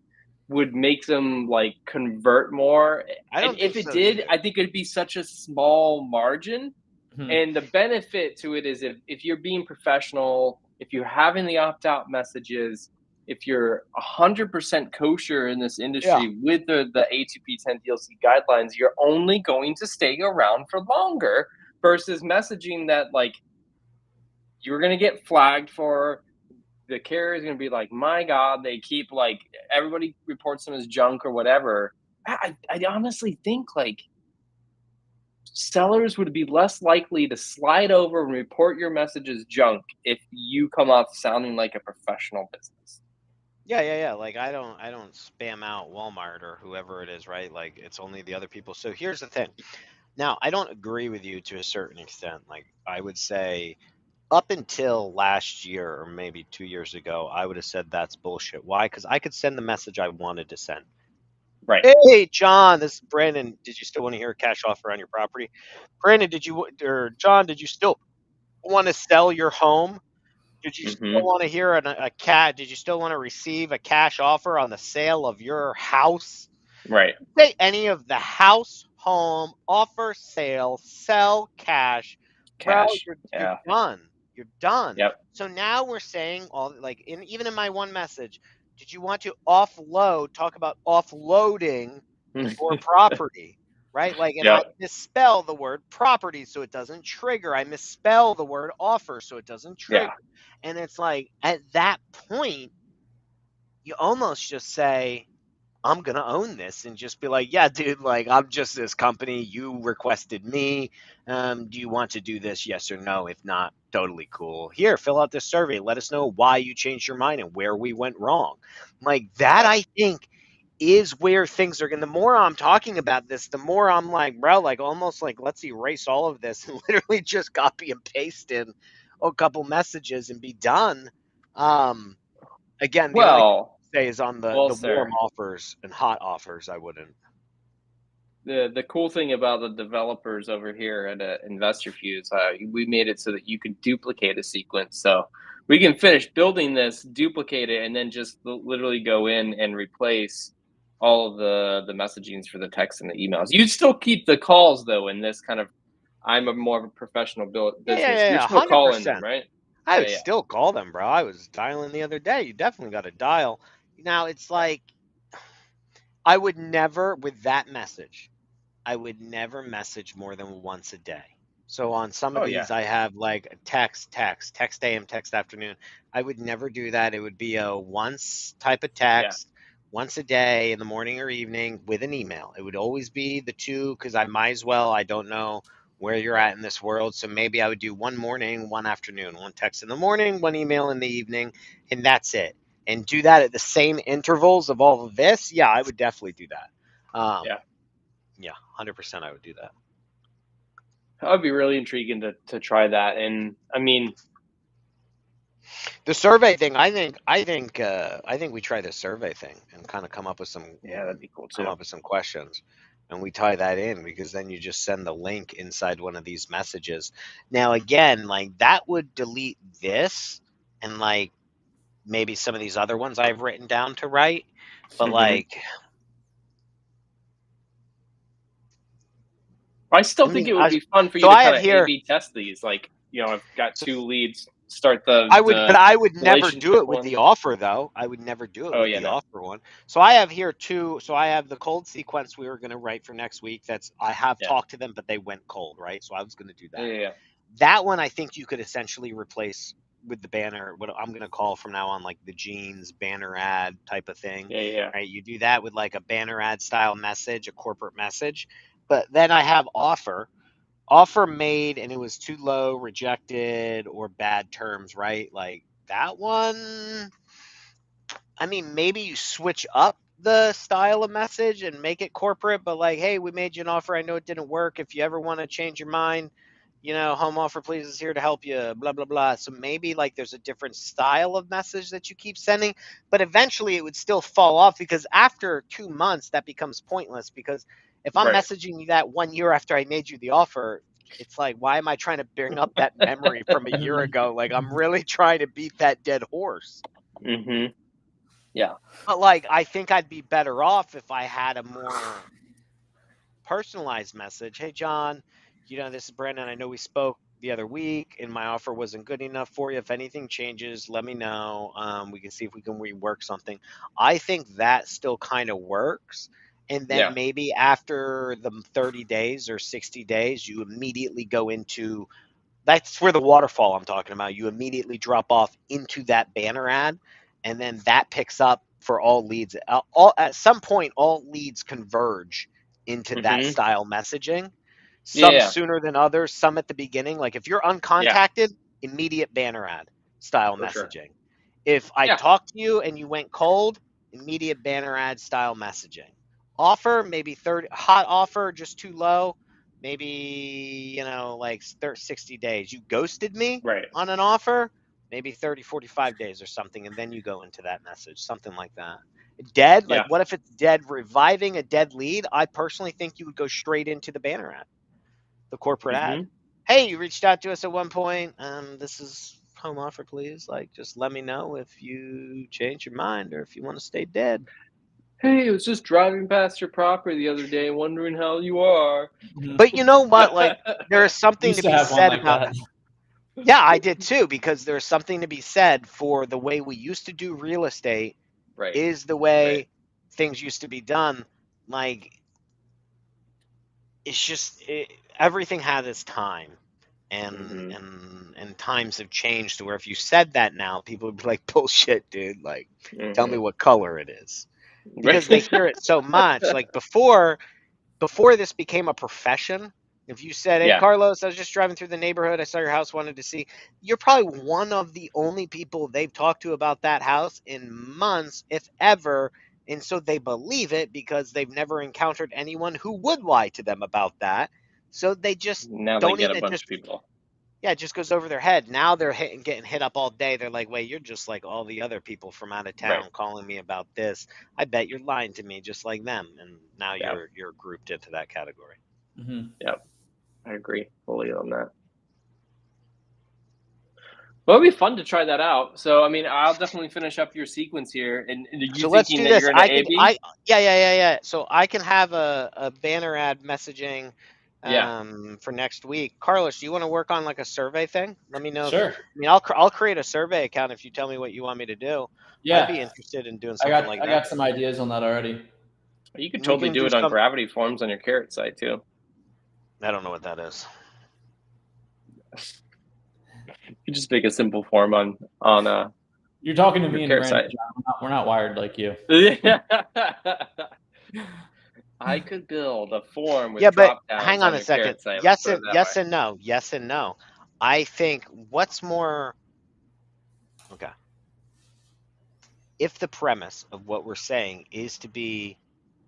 would make them like convert more. And if it did, I think it'd be such a small margin. And the benefit to it is if you're being professional, if you're having the opt-out messages, if you're 100% kosher in this industry with the A2P 10 DLC guidelines, you're only going to stay around for longer versus messaging that like you're going to get flagged for. The carrier is going to be like, my God, they keep like everybody reports them as junk or whatever. I honestly think like sellers would be less likely to slide over and report your message as junk if you come off sounding like a professional business. Yeah. Like I don't spam out Walmart or whoever it is, right? Like it's only the other people. So here's the thing. Now, I don't agree with you to a certain extent. Like I would say up until last year or maybe 2 years ago, I would have said that's bullshit. Why? Because I could send the message I wanted to send. Right. Hey, John, this is Brandon. Did you still want to hear a cash offer on your property? Brandon, or John, did you still want to sell your home? Did you still Mm-hmm. want to hear a cat? Did you still want to receive a cash offer on the sale of your house? Right. Say any of the house, home, offer, sale, sell, cash, bro, Cash. you're Yeah. done. You're done. Yep. So now we're saying even in my one message, did you want to offload? Talk about offloading your property, right? Like, and I Yep. misspell the word property so it doesn't trigger. I misspell the word offer so it doesn't trigger. Yeah. And it's like at that point, you almost just say, I'm going to own this and just be like, yeah, dude, like I'm just this company. You requested me. Do you want to do this? Yes or no? If not, totally cool. Here, fill out this survey. Let us know why you changed your mind and where we went wrong. Like that, Yep. I think is where things are going. The more I'm talking about this, the more I'm like, bro, like almost like let's erase all of this and literally just copy and paste in a couple messages and be done. Again, the only Well, say is on well, the warm sir. offers and hot offers. I wouldn't. The cool thing about the developers over here at InvestorFuse, we made it so that you could duplicate a sequence. So we can finish building this, duplicate it, and then just literally go in and replace all of the messagings for the text and the emails. You still keep the calls though in this kind of. I'm a more of a professional business. You're Yeah, still calling them, 100%. right? I Yeah, would yeah. still call them, bro. I was dialing the other day. You definitely got to dial. Now it's like I would never with that message. I would never message more than once a day. So on some of Oh yeah, these, I have like text AM, text afternoon. I would never do that. It would be a once type of yeah. text, once a day in the morning or evening with an email. It would always be the two because I might as well. I don't know where you're at in this world. So maybe I would do one morning, one afternoon, one text in the morning, one email in the evening, and that's it. And do that at the same intervals of all of this. Yeah, I would definitely do that. Yeah. Yeah, 100% I would do that. That would be really intriguing to try that. And I mean, The survey thing, I think we try the survey thing and kind of yeah, that'd be cool come too. up with some questions, and we tie that in because then you just send the link inside one of these messages. Now again, like that would delete this and like maybe some of these other ones I've written down to write, but Hmm. like I still I think mean, it would be fun for you so to I kind have of here. A/B test these. Like, I've got So two leads. Start the but I would never do relationship it with one. the offer though. I would never do it Oh with yeah, the no. offer one. So I have here two. So I have the cold sequence we were going to write for next week. I have Yeah. talked to them, but they went cold, right? So I was going to do Yeah, that. yeah, That one I think you could essentially replace with the banner, what I'm going to call from now on like the jeans banner ad type of thing, yeah, yeah. right? You do that with like a banner ad style message, a corporate message. But then I have offer made and it was too low, rejected, or bad terms, right? Like that one, I mean, maybe you switch up the style of message and make it corporate, but like, hey, we made you an offer. I know it didn't work. If you ever want to change your mind, home offer please is here to help you, blah, blah, blah. So maybe like there's a different style of message that you keep sending, but eventually it would still fall off because after 2 months, that becomes pointless. Because if I'm Right. messaging you that 1 year after I made you the offer, it's like, why am I trying to bring up that memory from a year ago? Like, I'm really trying to beat that dead horse. Hmm. Yeah. But like, I think I'd be better off if I had a more personalized message. Hey, John, this is Brandon. I know we spoke the other week and my offer wasn't good enough for you. If anything changes, let me know. We can see if we can rework something. I think that still kind of works. And then Yeah. maybe after the 30 days or 60 days, you immediately go into that's where the waterfall I'm talking about. You immediately drop off into that banner ad, and then that picks up for all leads. At some point, all leads converge into that Hmm. style messaging. Some Yeah. sooner than others, some at the beginning. Like if you're uncontacted, immediate banner ad style For sure. messaging. If I Yeah. talked to you and you went cold, immediate banner ad style messaging. Offer, maybe 30, hot offer, just too low, maybe, like 60 days. You ghosted me Right. on an offer, maybe 30, 45 days or something, and then you go into that message, something like that. Dead, like Yeah. what if it's dead, reviving a dead lead? I personally think you would go straight into the banner ad, the corporate ad. Hey, you reached out to us at one point. This is home offer, please. Like, just let me know if you change your mind or if you want to stay dead. Hey, I was just driving past your property the other day, wondering how you are. But you know what? Like, there is something Used to to be have one said like about. that. Yeah, I did too, because there's something to be said for the way we used to do real estate Right. is the way things used to be done. Like, it's just everything had its time, and times have changed to where if you said that now, people would be like, bullshit, dude. Like, tell me what color it is, because they hear it so much. Like before this became a profession, if you said, hey, Yeah. Carlos, I was just driving through the neighborhood, I saw your house, wanted to see, you're probably one of the only people they've talked to about that house in months, if ever. And so they believe it because they've never encountered anyone who would lie to them about that. So they just Now they don't get a even bunch of people. yeah, it just goes over their head. Now they're getting hit up all day. They're like, wait, you're just like all the other people from out of town calling me about this. I bet you're lying to me just like them. And now you're grouped into that category. Yep. I agree fully on that. Well, it'd be fun to try that out. So, I mean, I'll definitely finish up your sequence here. And are you So let's thinking do that this. you're going to A/B? Yeah. So I can have a banner ad messaging Yeah. for next week. Carlos, do you want to work on like a survey thing? Let me know. Sure. I mean, I'll create a survey account if you tell me what you want me to do. I'd be Yeah. interested in doing I something like that. got some ideas on that already. You could And we totally can do do it on some. Gravity Forms on your Carrot site, too. I don't know what that is. You just make a simple form on You're talking to your me and Carrot Brandon, site. John. We're not wired like you. I could build a form with Yeah, but drop downs hang on on a your second. Carrot site. Let's Yes put it and that way. no. Yes and no. I think what's more okay. If the premise of what we're saying is to be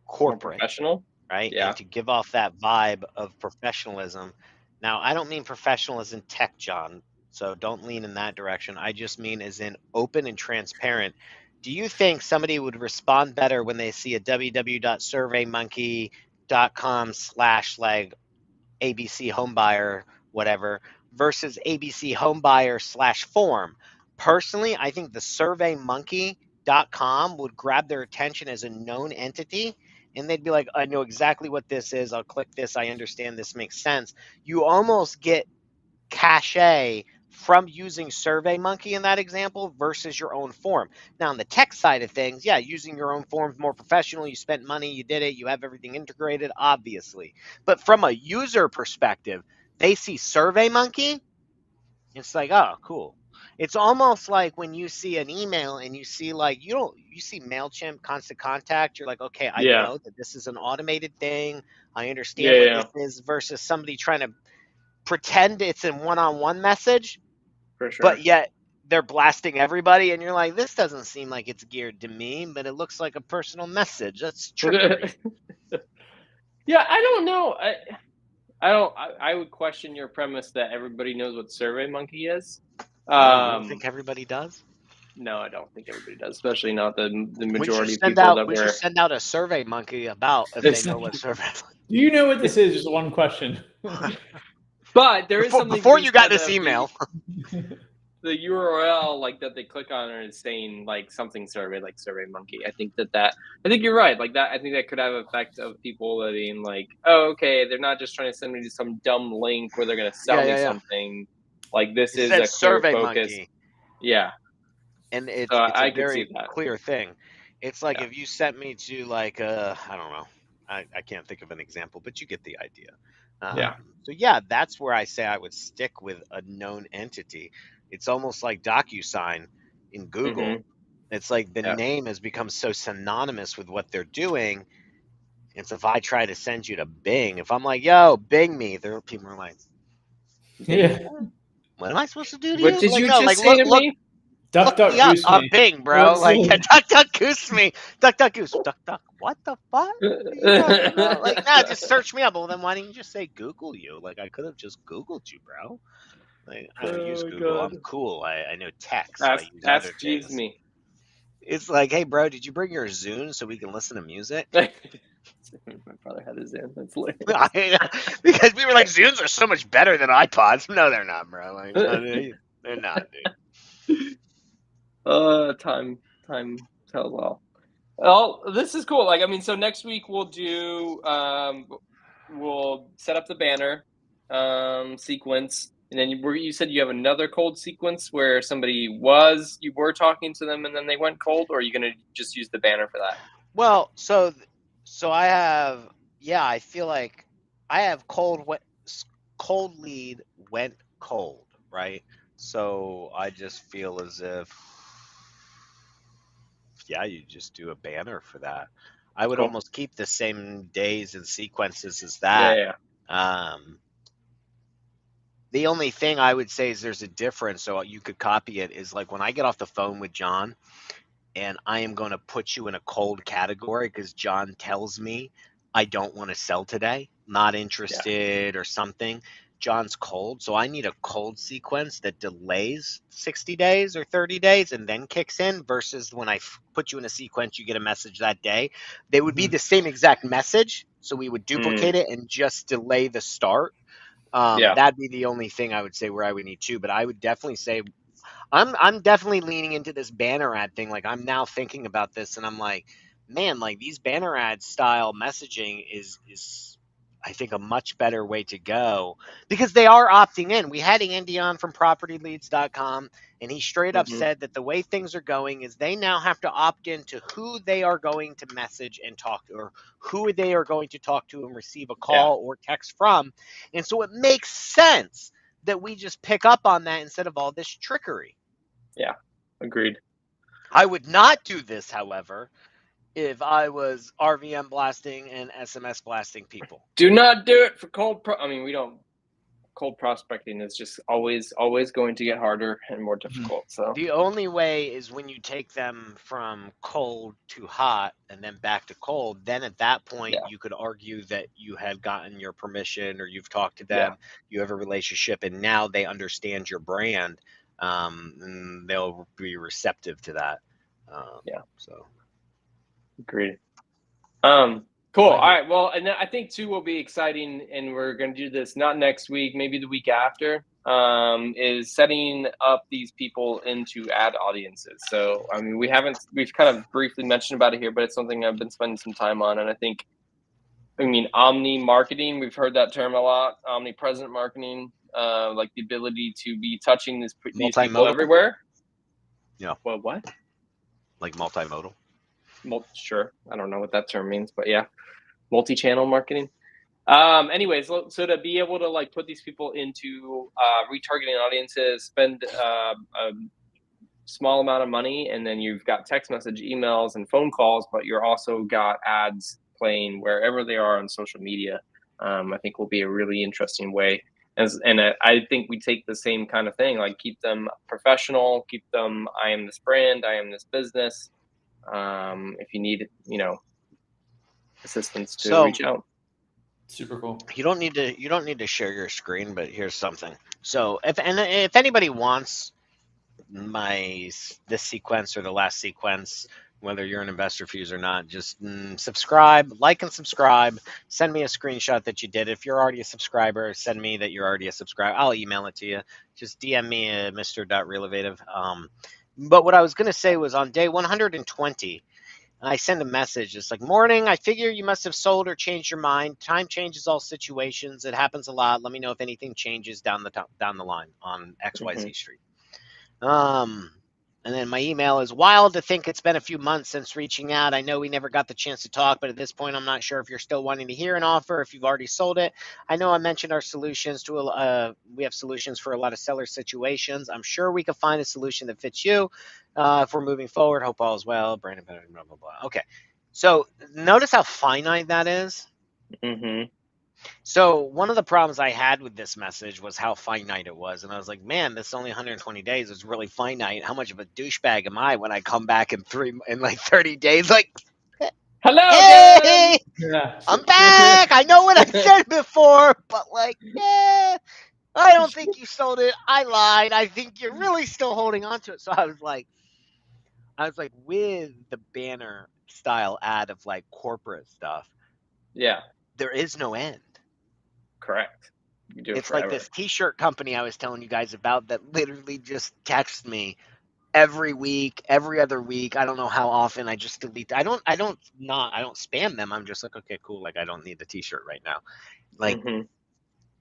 More corporate, professional? right? Yeah. And to give off that vibe of professionalism. Now, I don't mean professional as in tech, John. So don't lean in that direction. I just mean as in open and transparent. Do you think somebody would respond better when they see a www.surveymonkey.com / like ABC homebuyer, whatever, versus ABC homebuyer / form? Personally, I think the surveymonkey.com would grab their attention as a known entity, and they'd be like, I know exactly what this is. I'll click this. I understand this makes sense. You almost get cachet from using SurveyMonkey in that example versus your own form. Now, on the tech side of things, yeah, using your own form is more professional. You spent money, you did it, you have everything integrated, obviously. But from a user perspective, they see SurveyMonkey, it's like, oh, cool. It's almost like when you see an email and you see like you see MailChimp Constant Contact, you're like, okay, I know that this is an automated thing. I understand what this is versus somebody trying to pretend it's a one-on-one message, For sure. but yet they're blasting everybody, and you're like, this doesn't seem like it's geared to me, but it looks like a personal message. That's trickery. Yeah, I don't know. I would question your premise that everybody knows what SurveyMonkey is. You don't think everybody does? No, I don't think everybody does, especially not the We majority should of people that we should send out a Survey Monkey about if they know what Survey. Do you know what this is? Just one question. But there is something before you got this email. The URL like that they click on it is saying like something survey, like SurveyMonkey. I think I think you're right. Like that, I think that could have effect of people that being like, oh, okay, they're not just trying to send me to some dumb link where they're going to sell me something. Like this is a clear Survey focus. Monkey. Yeah. And it's I a very clear thing. It's like if you sent me to like I don't know, I can't think of an example, but you get the idea. So yeah, that's where I say I would stick with a known entity. It's almost like DocuSign in Google. It's like the name has become so synonymous with what they're doing. And so if I try to send you to Bing, if I'm like, yo, Bing me, there people are like, Yeah. what am I supposed to do to What you? did Like, you no, just like say to look me? Duck, me duck, up goose on me. Bing, bro. What's Like, yeah, duck, duck, goose me. Duck, duck, goose. Duck, duck. What the fuck? What are you talking about? Like, nah, just search me up. Well, then why didn't you just say Google you? Like, I could have just Googled you, bro. Like, I don't use Oh Google. God. I'm cool. I know text, so I use other Ask Jeeves things. me. It's like, hey, bro, did you bring your Zune so we can listen to music? My brother had his in. That's hilarious. Because we were like, Zunes are so much better than iPods. No, they're not, bro. Like, no, they're not, dude. Time tells all. Well, this is cool. Like, I mean, so next week we'll do we'll set up the banner sequence, and then you said you have another cold sequence where you were talking to them and then they went cold, or are you gonna just use the banner for that? Well, so I have, yeah, I feel like I have cold lead went cold, right? So I just feel as if, yeah, you just do a banner for that. I would Cool. almost keep the same days and sequences as Yeah, that. yeah, Um, the only thing I would say is there's a difference, so you could copy it, is like when I get off the phone with John and I am going to put you in a cold category because John tells me I don't want to sell today, not yeah. interested or something. John's cold, so I need a cold sequence that delays 60 days or 30 days and then kicks in versus when I put you in a sequence, you get a message that day. They would be the same exact message, so we would duplicate it and just delay the start. Yeah. That'd be the only thing I would say where I would need to, but I would definitely say I'm definitely leaning into this banner ad thing. Like I'm now thinking about this and I'm like, man, like these banner ad style messaging is I think a much better way to go because they are opting in. We had Andy on from propertyleads.com and he straight up Hmm. said that the way things are going is they now have to opt into who they are going to message and talk to or who they are going to talk to and receive a Yeah. call or text from. And so it makes sense that we just pick up on that instead of all this trickery. Yeah. Agreed. I would not do this, however, if I was RVM blasting and SMS blasting people. Do not do it for I mean, we don't. Cold prospecting is just always going to get harder and more difficult. So The only way is when you take them from cold to hot and then back to cold. Then at that point, yeah, you could argue that you had gotten your permission or you've talked to yeah, them, you have a relationship, and now they understand your brand, and they'll be receptive to that. yeah. So Agreed. Cool. Like All it. right. Well, and I think too will be exciting, and we're going to do this not next week, maybe the week after. Is setting up these people into ad audiences. So, I mean, we've kind of briefly mentioned about it here, but it's something I've been spending some time on, and I mean, omni marketing. We've heard that term a lot. Omnipresent marketing, like the ability to be touching these people multimodal, everywhere. yeah, Well, what? like multimodal. Sure. I don't know what that term means, but yeah, multi-channel marketing. Anyways, so to be able to like put these people into retargeting audiences, spend a small amount of money, and then you've got text message, emails, and phone calls, but you're also got ads playing wherever they are on social media. I think will be a really interesting way. And I think we take the same kind of thing, like keep them professional, keep them. I am this brand, I am this business. If you need, assistance to So reach out. Super cool. you don't need to share your screen, but here's something. So if anybody wants this sequence or the last sequence, whether you're an InvestorFuse or not, just subscribe, like and subscribe. Send me a screenshot that you did. If you're already a subscriber, send me that you're already a subscriber. I'll email it to you. Just DM me Mr.Realovative. But what I was going to say was on day 120, I send a message. It's like, morning, I figure you must have sold or changed your mind. Time changes all situations. It happens a lot. Let me know if anything changes down the line on XYZ Mm-hmm. Street. And then my email is wild to think it's been a few months since reaching out. I know we never got the chance to talk, but at this point, I'm not sure if you're still wanting to hear an offer, if you've already sold it. I know I mentioned our solutions we have solutions for a lot of seller situations. I'm sure we could find a solution that fits you if we're moving forward. Hope all is well. Brandon, blah, blah, blah. Okay. So notice how finite that is. Mm-hmm. So one of the problems I had with this message was how finite it was, and I was like, "Man, this is only 120 days. It's really finite. How much of a douchebag am I when I come back in like 30 days? Like, Hello again. hey, Yeah. I'm back. I know what I said before, but like, yeah, I don't think you sold it. I lied. I think you're really still holding on to it." So I was like, with the banner style ad of like corporate stuff, Yeah, there is no end. correct. You do it It's like forever. this t-shirt company I was telling you guys about that literally just texts me every week, every other week. I don't know how often. I just delete. I don't spam them. I'm just like, okay, cool. Like, I don't need the t-shirt right now. Like, Mm-hmm.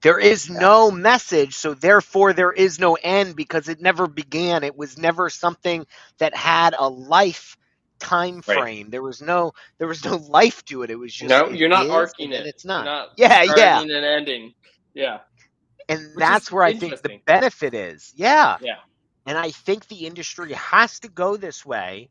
there is Yeah. no message, so therefore there is no end because it never began. It was never something that had a life time Right. frame. There was no life to it. It was just, No, it you're not is arcing and then it. it's You're not. not Yeah, yeah. starting and ending. Yeah, And which is that's where I think the interesting. benefit is. Yeah. Yeah. And I think the industry has to go this way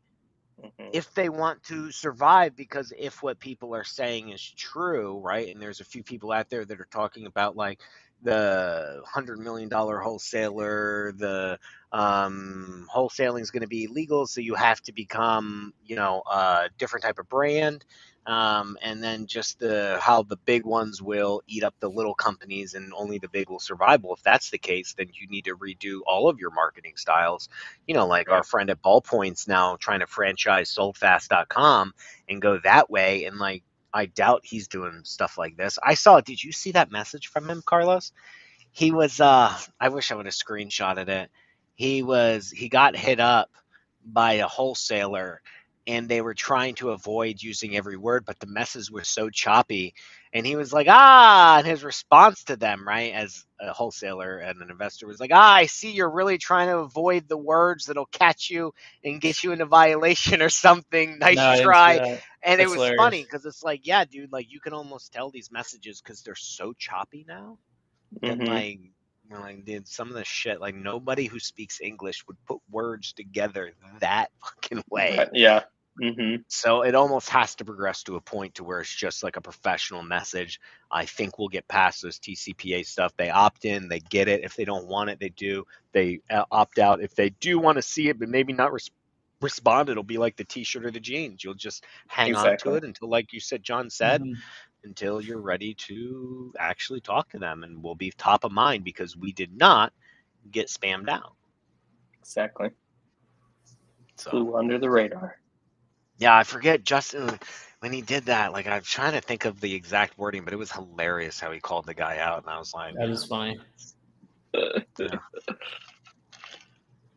Mm-hmm. if they want to survive, because if what people are saying is true, right? And there's a few people out there that are talking about like the $100 million wholesaler, the wholesaling is going to be illegal, so you have to become, a different type of brand. And then just how the big ones will eat up the little companies and only the big will survive. Well, if that's the case, then you need to redo all of your marketing styles. Like Right. our friend at Ballpoint's now trying to franchise soldfast.com and go that way. And like, I doubt he's doing stuff like this. Did you see that message from him, Carlos? He was, I wish I would have screenshotted it. He got hit up by a wholesaler and they were trying to avoid using every word, but the message was so choppy. And he was like, and his response to them, right, as a wholesaler and an investor, was like, I see you're really trying to avoid the words that'll catch you and get you into violation or something. Nice No, I didn't see try. that. And it That's was hilarious. funny because it's like, yeah, dude, like you can almost tell these messages because they're so choppy now that Mm-hmm. like, dude, some of the shit, like nobody who speaks English would put words together that fucking way. Right. Yeah. Mm-hmm. So it almost has to progress to a point to where it's just like a professional message. I think we'll get past those TCPA stuff. They opt in, they get it. If they don't want it, they do. They opt out. If they do want to see it, but maybe not respond, it'll be like the T-shirt or the jeans. You'll just hang on to Exactly. it until, like you said, John said, Mhm. until you're ready to actually talk to them, and we'll be top of mind because we did not get spammed out. Exactly. So Flew under the radar. yeah, I forget Justin when he did that. Like, I'm trying to think of the exact wording, but it was hilarious how he called the guy out, and I was like, That is funny. yeah.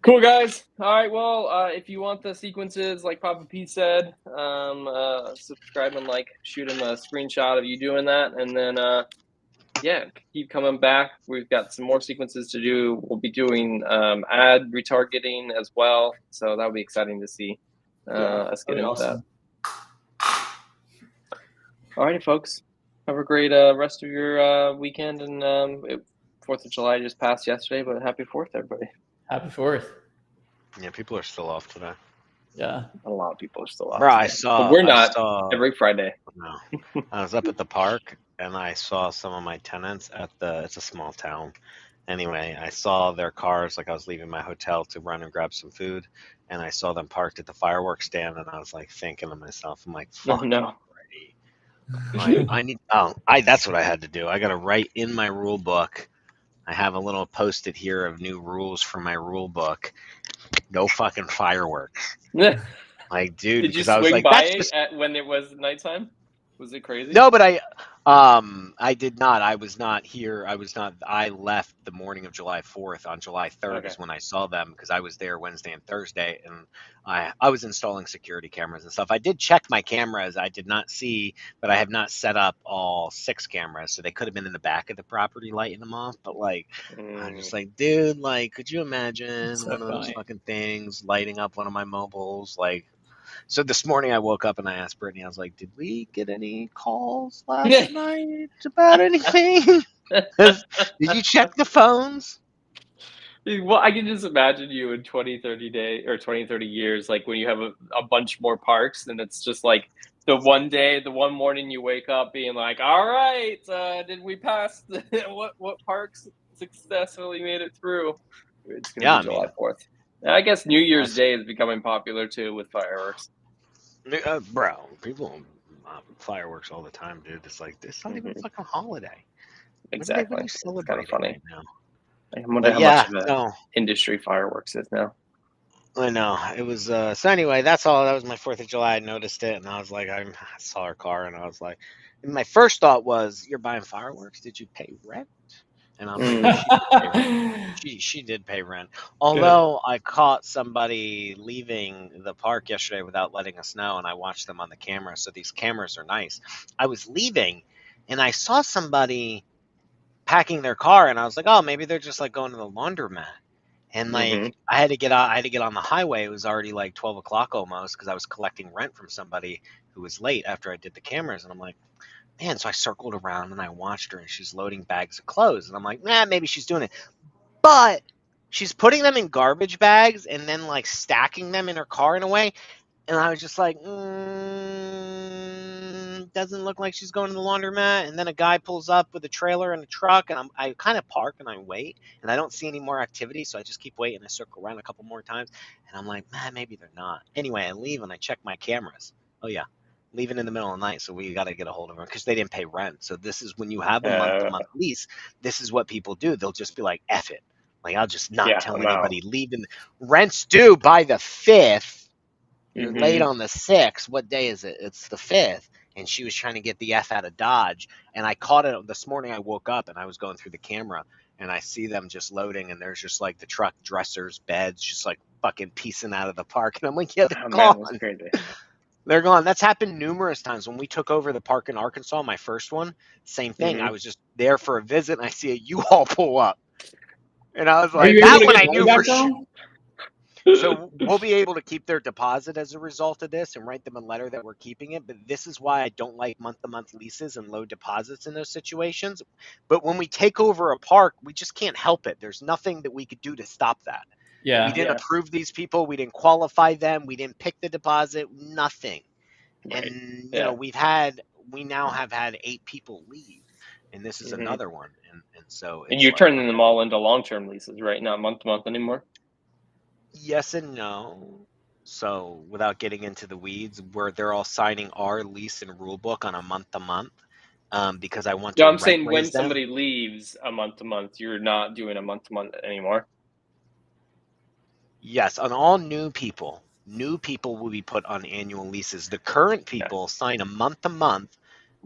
Cool, guys. All right. Well, if you want the sequences, like Papa Pete said, subscribe and shoot him a screenshot of you doing that, and then keep coming back. We've got some more sequences to do. We'll be doing ad retargeting as well, so that'll be exciting to see us get into that. All righty, folks. Have a great rest of your weekend, and 4th of July just passed yesterday, but happy 4th, everybody. Happy 4th. Yeah, people are still off today. Yeah. A lot of people are still off. Bro, today. But we're not every Friday. No. I was up at the park and I saw some of my tenants it's a small town. Anyway, I saw their cars, like I was leaving my hotel to run and grab some food, and I saw them parked at the fireworks stand, and I was like thinking to myself, I'm like, fuck no. already. That's what I had to do. I got to write in my rule book. I have a little post-it here of new rules for my rule book. No fucking fireworks. Like, dude, Did you because I was swing like, by when it was nighttime? Was it crazy? No, but I did not. I was not here. I left the morning of July 4th. On July 3rd is when I saw them because I was there Wednesday and Thursday, and I was installing security cameras and stuff. I did check my cameras. I did not see, but I have not set up all 6 cameras, so they could have been in the back of the property lighting them off. But I'm just like, dude, like, could you imagine one of those fucking things lighting up one of my mobiles? Like, so this morning I woke up and I asked Brittany, I was like, did we get any calls last night about anything? Did you check the phones? Well, I can just imagine you in 20, 30 days or 20, 30 years, like when you have a bunch more parks and it's just like The one morning you wake up being like, all right, did we pass what parks successfully made it through? It's going to be July 4th. I guess New Year's Day is becoming popular too with fireworks. Bro, people fireworks all the time, dude. It's like, this not even a fucking holiday. Exactly. What are you celebrating it's kind of funny right now? I wonder how much of an industry fireworks is now. I know. It was so anyway, that's all. That was my 4th of July. I noticed it and I was like, I saw her car and I was like, and my first thought was, you're buying fireworks? Did you pay rent? And I'm like, she did pay rent. Although I caught somebody leaving the park yesterday without letting us know, and I watched them on the camera. So these cameras are nice. I was leaving and I saw somebody packing their car and I was like, oh, maybe they're just like going to the laundromat. And like I had to get on the highway. It was already like 12 o'clock almost because I was collecting rent from somebody who was late after I did the cameras. And I'm like, man, so I circled around and I watched her and she's loading bags of clothes. And I'm like, maybe she's doing it. But she's putting them in garbage bags and then like stacking them in her car in a way. And I was just like, doesn't look like she's going to the laundromat. And then a guy pulls up with a trailer and a truck, and I kind of park and I wait, and I don't see any more activity, so I just keep waiting. I circle around a couple more times, and I'm like, maybe they're not. Anyway, I leave and I check my cameras. Oh yeah, leaving in the middle of the night, so we got to get a hold of them because they didn't pay rent. So this is when you have a month-to-month lease. This is what people do. They'll just be like, F it. Like, I'll just not tell anybody leaving. Rent's due by the 5th. You're late on the 6th. What day is it? It's the 5th. And she was trying to get the F out of Dodge. And I caught it this morning. I woke up and I was going through the camera and I see them just loading. And there's just like the truck dressers, beds, just like fucking piecing out of the park. And I'm like, yeah, they're gone. Man, that's crazy. They're gone. That's happened numerous times. When we took over the park in Arkansas, my first one, same thing. I was just there for a visit and I see a U-Haul pull up. And I was like, that one I knew for sure. So we'll be able to keep their deposit as a result of this and write them a letter that we're keeping it. But this is why I don't like month-to-month leases and low deposits in those situations. But when we take over a park, we just can't help it. There's nothing that we could do to stop that. Yeah. We didn't approve these people. We didn't qualify them. We didn't pick the deposit. Nothing. Right. And, you know, we now have had 8 people leave. And this is another one. And so it's you're turning them all into long-term leases, right? Not month-to-month anymore? Yes and no. So without getting into the weeds, where they're all signing our lease and rule book on a month-to-month, because I want to. I'm saying when somebody leaves a month-to-month, you're not doing a month-to-month anymore. Yes, on all new people will be put on annual leases. The current people sign a month-to-month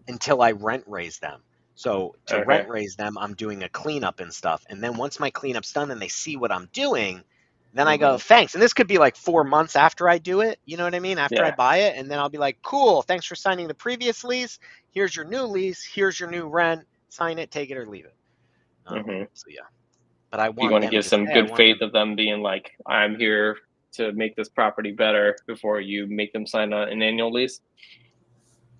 until I rent raise them. So to rent raise them, I'm doing a cleanup and stuff. And then once my cleanup's done and they see what I'm doing, then I go, thanks. And this could be like 4 months after I do it. You know what I mean? After I buy it. And then I'll be like, cool, thanks for signing the previous lease. Here's your new lease. Here's your new rent. Sign it, take it, or leave it. So, yeah. But I want you want to give some good faith of them being like, I'm here to make this property better before you make them sign an annual lease?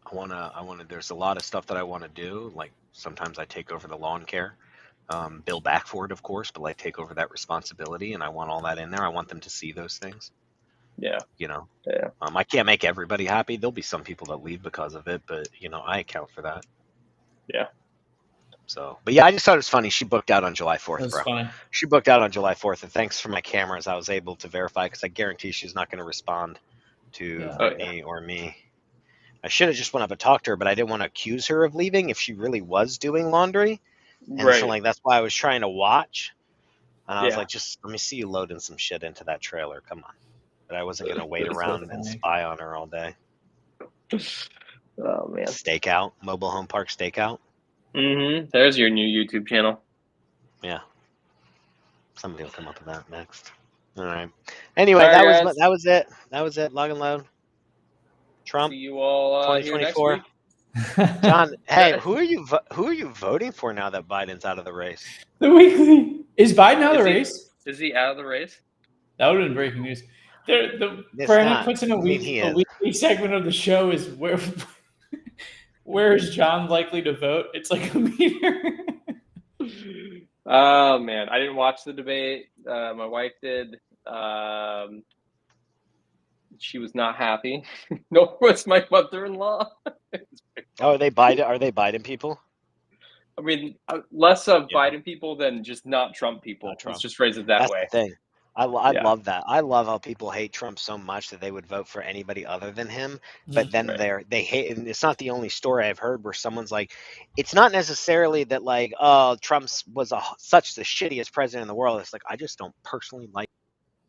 I want to, there's a lot of stuff that I want to do. Like sometimes I take over the lawn care. Bill back for it, of course, but like take over that responsibility, and I want all that in there. I want them to see those things. Yeah. You know. Yeah. I can't make everybody happy. There'll be some people that leave because of it, but you know, I account for that. Yeah. So, but yeah, I just thought it was funny. She booked out on July 4th, That's bro. funny. She booked out on July 4th, and thanks for my cameras. I was able to verify because I guarantee she's not going to respond to me or me. I should have just went up and talked to her, but I didn't want to accuse her of leaving if she really was doing laundry. And so like that's why I was trying to watch. And I was like, just let me see you loading some shit into that trailer. Come on. But I wasn't gonna wait around and spy on her all day. Oh man. Stakeout, mobile home park stakeout. There's your new YouTube channel. Yeah. Somebody will come up with that next. All right. Anyway, that was it. That was it. Log and load. Trump. See you all 2024. here next week. John, hey, who are you voting for now that Biden's out of the race? The weekly is Biden out of the race? Is he out of the race? That would have been breaking news. Brandon puts in a weekly segment of the show is where is John likely to vote? It's like a meter. Oh man, I didn't watch the debate. My wife did. she was not happy. Nor was my mother-in-law. Oh, are they Biden people? I mean, less of Yeah. Biden people than just not Trump people. Not Trump. Let's just phrase it that That's way. the thing. I Yeah. love that. I love how people hate Trump so much that they would vote for anybody other than him. But then Right. they hate, and it's not the only story I've heard where someone's like, it's not necessarily that like, oh, Trump's was such the shittiest president in the world. It's like I just don't personally like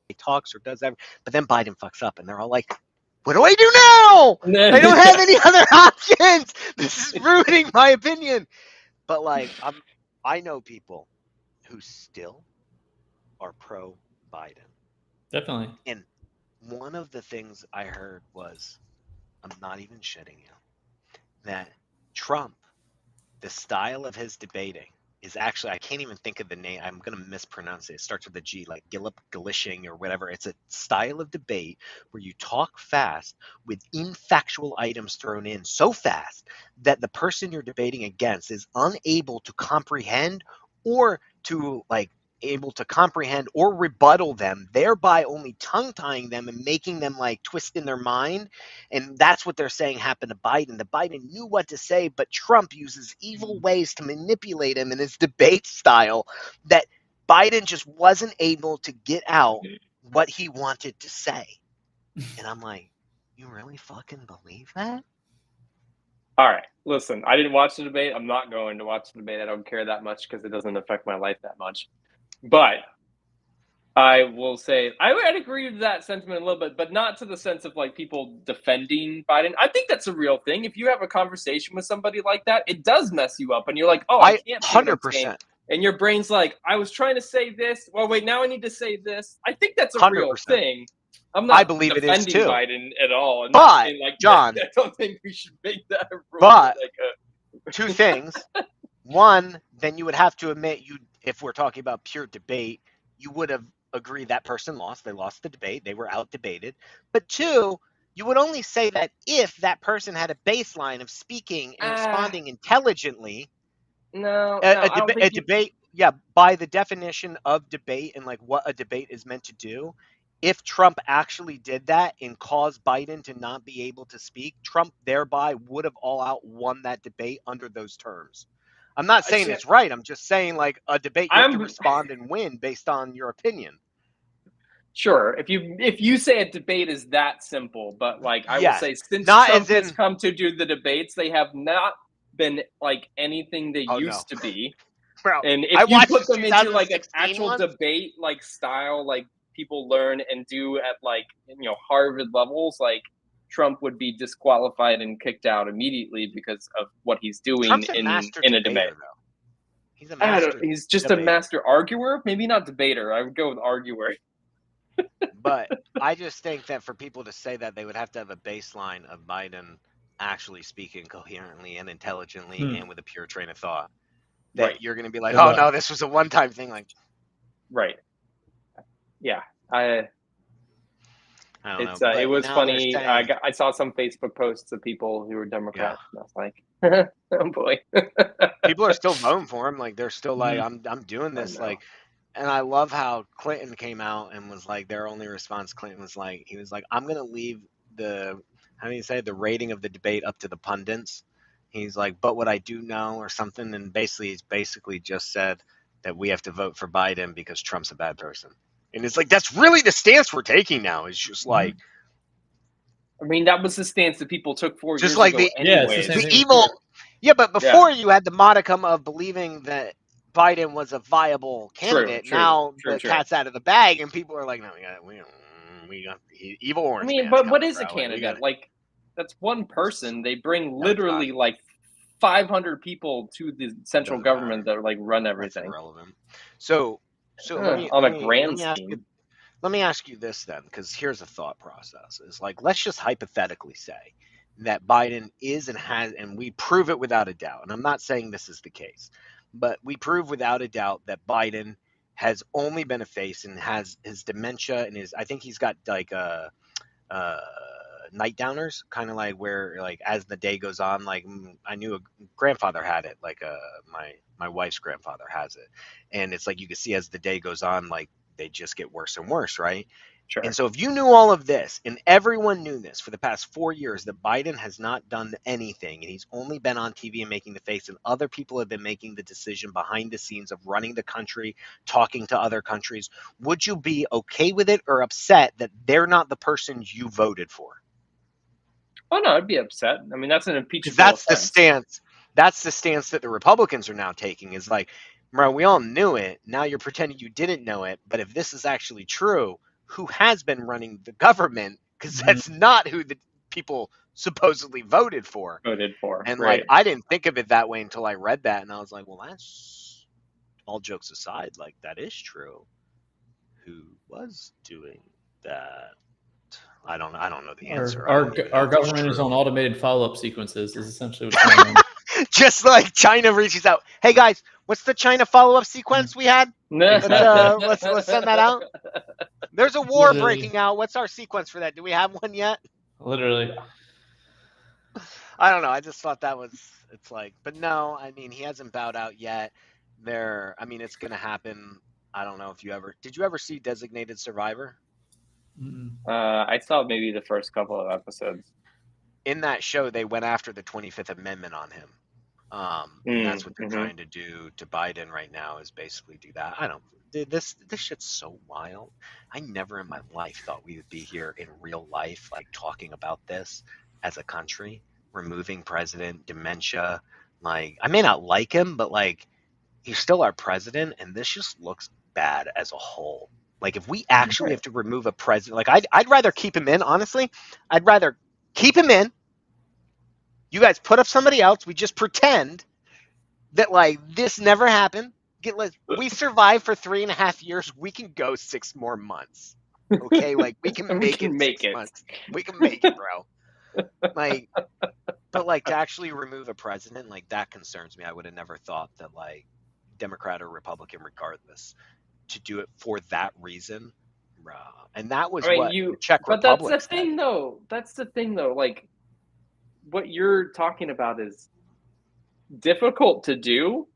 he talks or does that. But then Biden fucks up, and they're all like, what do I do now? I don't have any other options. This is ruining my opinion. But like, I know people who still are pro Biden. Definitely. And one of the things I heard was, I'm not even shitting you, that Trump, the style of his debating is actually, I can't even think of the name. I'm going to mispronounce it. It starts with a G, like Gillishing or whatever. It's a style of debate where you talk fast with infactual items thrown in so fast that the person you're debating against is unable to comprehend or to like able to comprehend or rebuttal them, thereby only tongue-tying them and making them like twist in their mind. And that's what they're saying happened to Biden. The Biden knew what to say, but Trump uses evil ways to manipulate him in his debate style that Biden just wasn't able to get out what he wanted to say. And I'm like, you really fucking believe that? All right. Listen, I didn't watch the debate. I'm not going to watch the debate. I don't care that much because it doesn't affect my life that much. But I will say I'd agree with that sentiment a little bit, but not to the sense of like people defending Biden. I think that's a real thing. If you have a conversation with somebody like that, it does mess you up, and you're like, "Oh, I can't say what I'm saying." 100%. And your brain's like, "I was trying to say this. Well, wait, now I need to say this." I think that's a real 100%. thing. I'm not I believe it is defending too. Biden at all. I'm But, not saying like John, I don't think we should make that a rule. but Like two things. One, then you would have to admit if we're talking about pure debate, you would have agreed that person lost. They lost the debate. They were out debated. But two, you would only say that if that person had a baseline of speaking and responding intelligently. No, I don't think debate, yeah, by the definition of debate and like what a debate is meant to do, if Trump actually did that and caused Biden to not be able to speak, Trump thereby would have all out won that debate under those terms. I'm not saying it's right. I'm just saying like a debate you have to respond and win based on your opinion. Sure, if you say a debate is that simple, but like I will say, since Trump has come to do the debates, they have not been like anything they used to be. Bro, and if you put them into like an actual debate like style, like people learn and do at like Harvard levels, like Trump would be disqualified and kicked out immediately because of what he's doing in a debate. Though. He's a master. He's just debater. A master arguer, maybe not debater. I would go with arguer. But I just think that for people to say that, they would have to have a baseline of Biden actually speaking coherently and intelligently and with a pure train of thought. That you're going to be like, oh no, this was a one-time thing. Like, right? Yeah, I don't know. It was funny. I saw some Facebook posts of people who were Democrats, and I was like, oh boy. People are still voting for him. Like they're still like, I'm doing this. Like. And I love how Clinton came out and was like, their only response, Clinton was like, he was like, I'm going to leave the rating of the debate up to the pundits. He's like, but what I do know or something. And he's basically just said that we have to vote for Biden because Trump's a bad person. And it's like, that's really the stance we're taking now. It's just like. I mean, that was the stance that people took 4 years like ago. The evil. Yeah, but before you had the modicum of believing that Biden was a viable candidate. Now the cat's out of the bag, and people are like, "No, we got evil orange." I mean, but what is a candidate? Like, that's one person. They bring literally like 500 people to the central government that like run everything. That's irrelevant. So on a grand scheme. Let me ask you this then, because here's a thought process: is like, let's just hypothetically say that Biden is and has, and we prove it without a doubt. And I'm not saying this is the case. But we prove without a doubt that Biden has only been a face and has his dementia and I think he's got like night downers, kind of like where like as the day goes on, like I knew a grandfather had it, like my wife's grandfather has it. And it's like you can see as the day goes on, like they just get worse and worse, right? Sure. And so if you knew all of this, and everyone knew this for the past 4 years, that Biden has not done anything, and he's only been on TV and making the face, and other people have been making the decision behind the scenes of running the country, talking to other countries, would you be okay with it or upset that they're not the person you voted for? Oh no, I'd be upset. I mean, that's an impeachable That's the offense. stance. That's the stance that the Republicans are now taking. Is like, bro, we all knew it. Now you're pretending you didn't know it. But if this is actually true, who has been running the government? Because that's not who the people supposedly voted for. And right. like, I didn't think of it that way until I read that, and I was like, well, that's all jokes aside. Like, that is true. Who was doing that? I don't know the answer. Our government is on automated follow-up sequences is essentially what's going on. Just like China reaches out. Hey guys, what's the China follow-up sequence we had? Let's send that out. There's a war breaking out. What's our sequence for that? Do we have one yet? Literally. I don't know. I just thought that was, it's like, but no, I mean, he hasn't bowed out yet. I mean, it's going to happen. I don't know if did you ever see Designated Survivor? I saw maybe the first couple of episodes. In that show, they went after the 25th Amendment on him. And that's what they're trying to do to Biden right now, is basically do that. This shit's so wild. I never in my life thought we would be here in real life, like talking about this as a country, removing president, dementia. Like, I may not like him, but like, he's still our president, and this just looks bad as a whole. Like, if we actually have to remove a president, like, I'd rather keep him in, honestly. I'd rather keep him in. You guys put up somebody else. We just pretend that, like, this never happened. We survived for 3.5 years. We can go 6 more months. Okay? Like, we can make it 6 months. We can make it, bro. Like, but, like, to actually remove a president, like, that concerns me. I would have never thought that, like, Democrat or Republican, regardless, to do it for that reason. And that was the Czech Republic. But that's the thing, though. That's the thing, though. Like, what you're talking about is difficult to do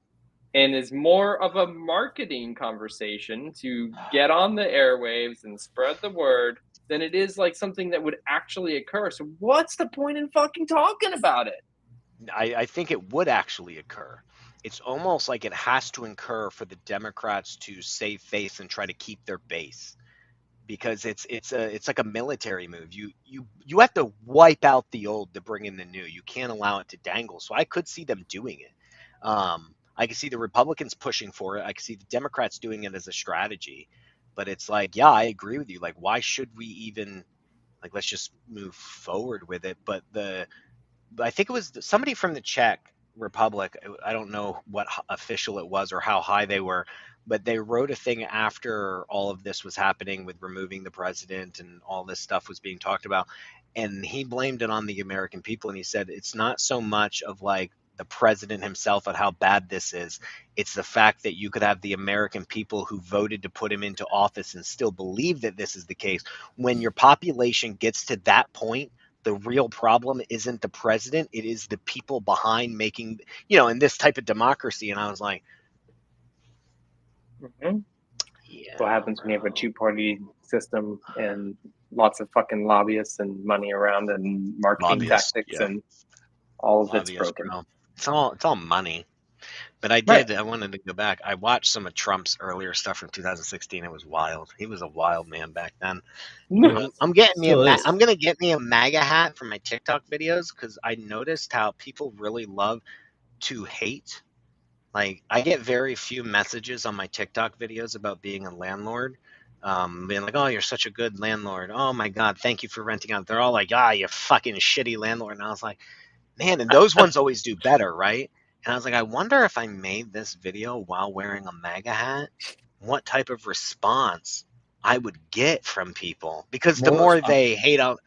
and is more of a marketing conversation to get on the airwaves and spread the word than it is like something that would actually occur. So what's the point in fucking talking about it? I think it would actually occur. It's almost like it has to occur for the Democrats to save face and try to keep their base, because it's like a military move. You have to wipe out the old to bring in the new. You can't allow it to dangle. So I could see them doing it. I could see the Republicans pushing for it. I could see the Democrats doing it as a strategy. But it's like, yeah, I agree with you. Like, why should we even, like, let's just move forward with it. But I think it was somebody from the Czech Republic. I don't know what official it was or how high they were, but they wrote a thing after all of this was happening with removing the president and all this stuff was being talked about. And he blamed it on the American people. And he said, it's not so much of like the president himself and how bad this is. It's the fact that you could have the American people who voted to put him into office and still believe that this is the case. When your population gets to that point, the real problem isn't the president. It is the people behind making, in this type of democracy. And I was like, yeah, what happens when you have a 2-party system and lots of fucking lobbyists and money around and marketing tactics and all of it's broken. Bro. It's all money. But I wanted to go back. I watched some of Trump's earlier stuff from 2016. It was wild. He was a wild man back then. I'm gonna get me a MAGA hat for my TikTok videos, because I noticed how people really love to hate. Like, I get very few messages on my TikTok videos about being a landlord. Being like, oh, you're such a good landlord. Oh my God, thank you for renting out. They're all like, you fucking shitty landlord. And I was like, man, and those ones always do better, right? And I was like, I wonder if I made this video while wearing a MAGA hat, what type of response I would get from people. Because the more they hate out.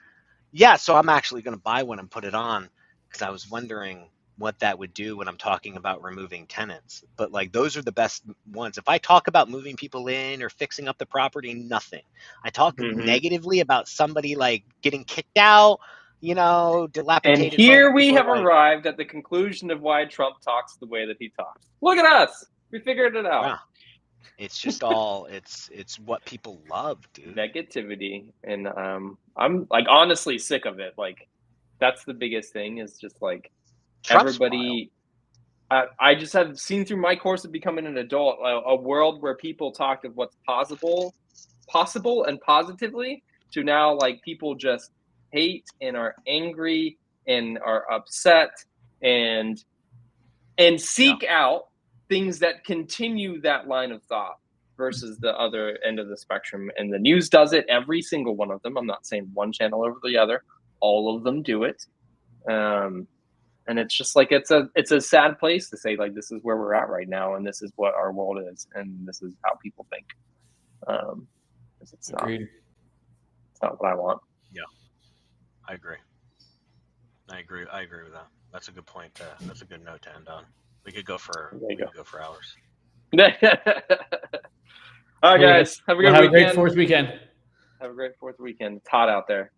Yeah, so I'm actually going to buy one and put it on, because I was wondering what that would do when I'm talking about removing tenants. But like, those are the best ones. If I talk about moving people in or fixing up the property, nothing. I talk negatively about somebody like getting kicked out, dilapidated. And here we have arrived at the conclusion of why Trump talks the way that he talks. Look at us. We figured it out. It's just all it's what people love, dude. Negativity, and I'm like honestly sick of it. Like that's the biggest thing is just like Trump's everybody. I just have seen through my course of becoming an adult a world where people talked of what's possible and positively to now like people just hate and are angry and are upset and seek out things that continue that line of thought versus the other end of the spectrum. And the news does it, every single one of them. I'm not saying one channel over the other. All of them do it. And it's just like it's a sad place to say like this is where we're at right now, and this is what our world is, and this is how people think. It's Agreed. It's not what I want. Yeah, I agree. I agree with that. That's a good point. That's a good note to end on. We could go for hours. All right, guys. Have a good weekend. Have a great 4th weekend. Have a great 4th weekend. It's hot out there.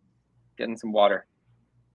Getting some water.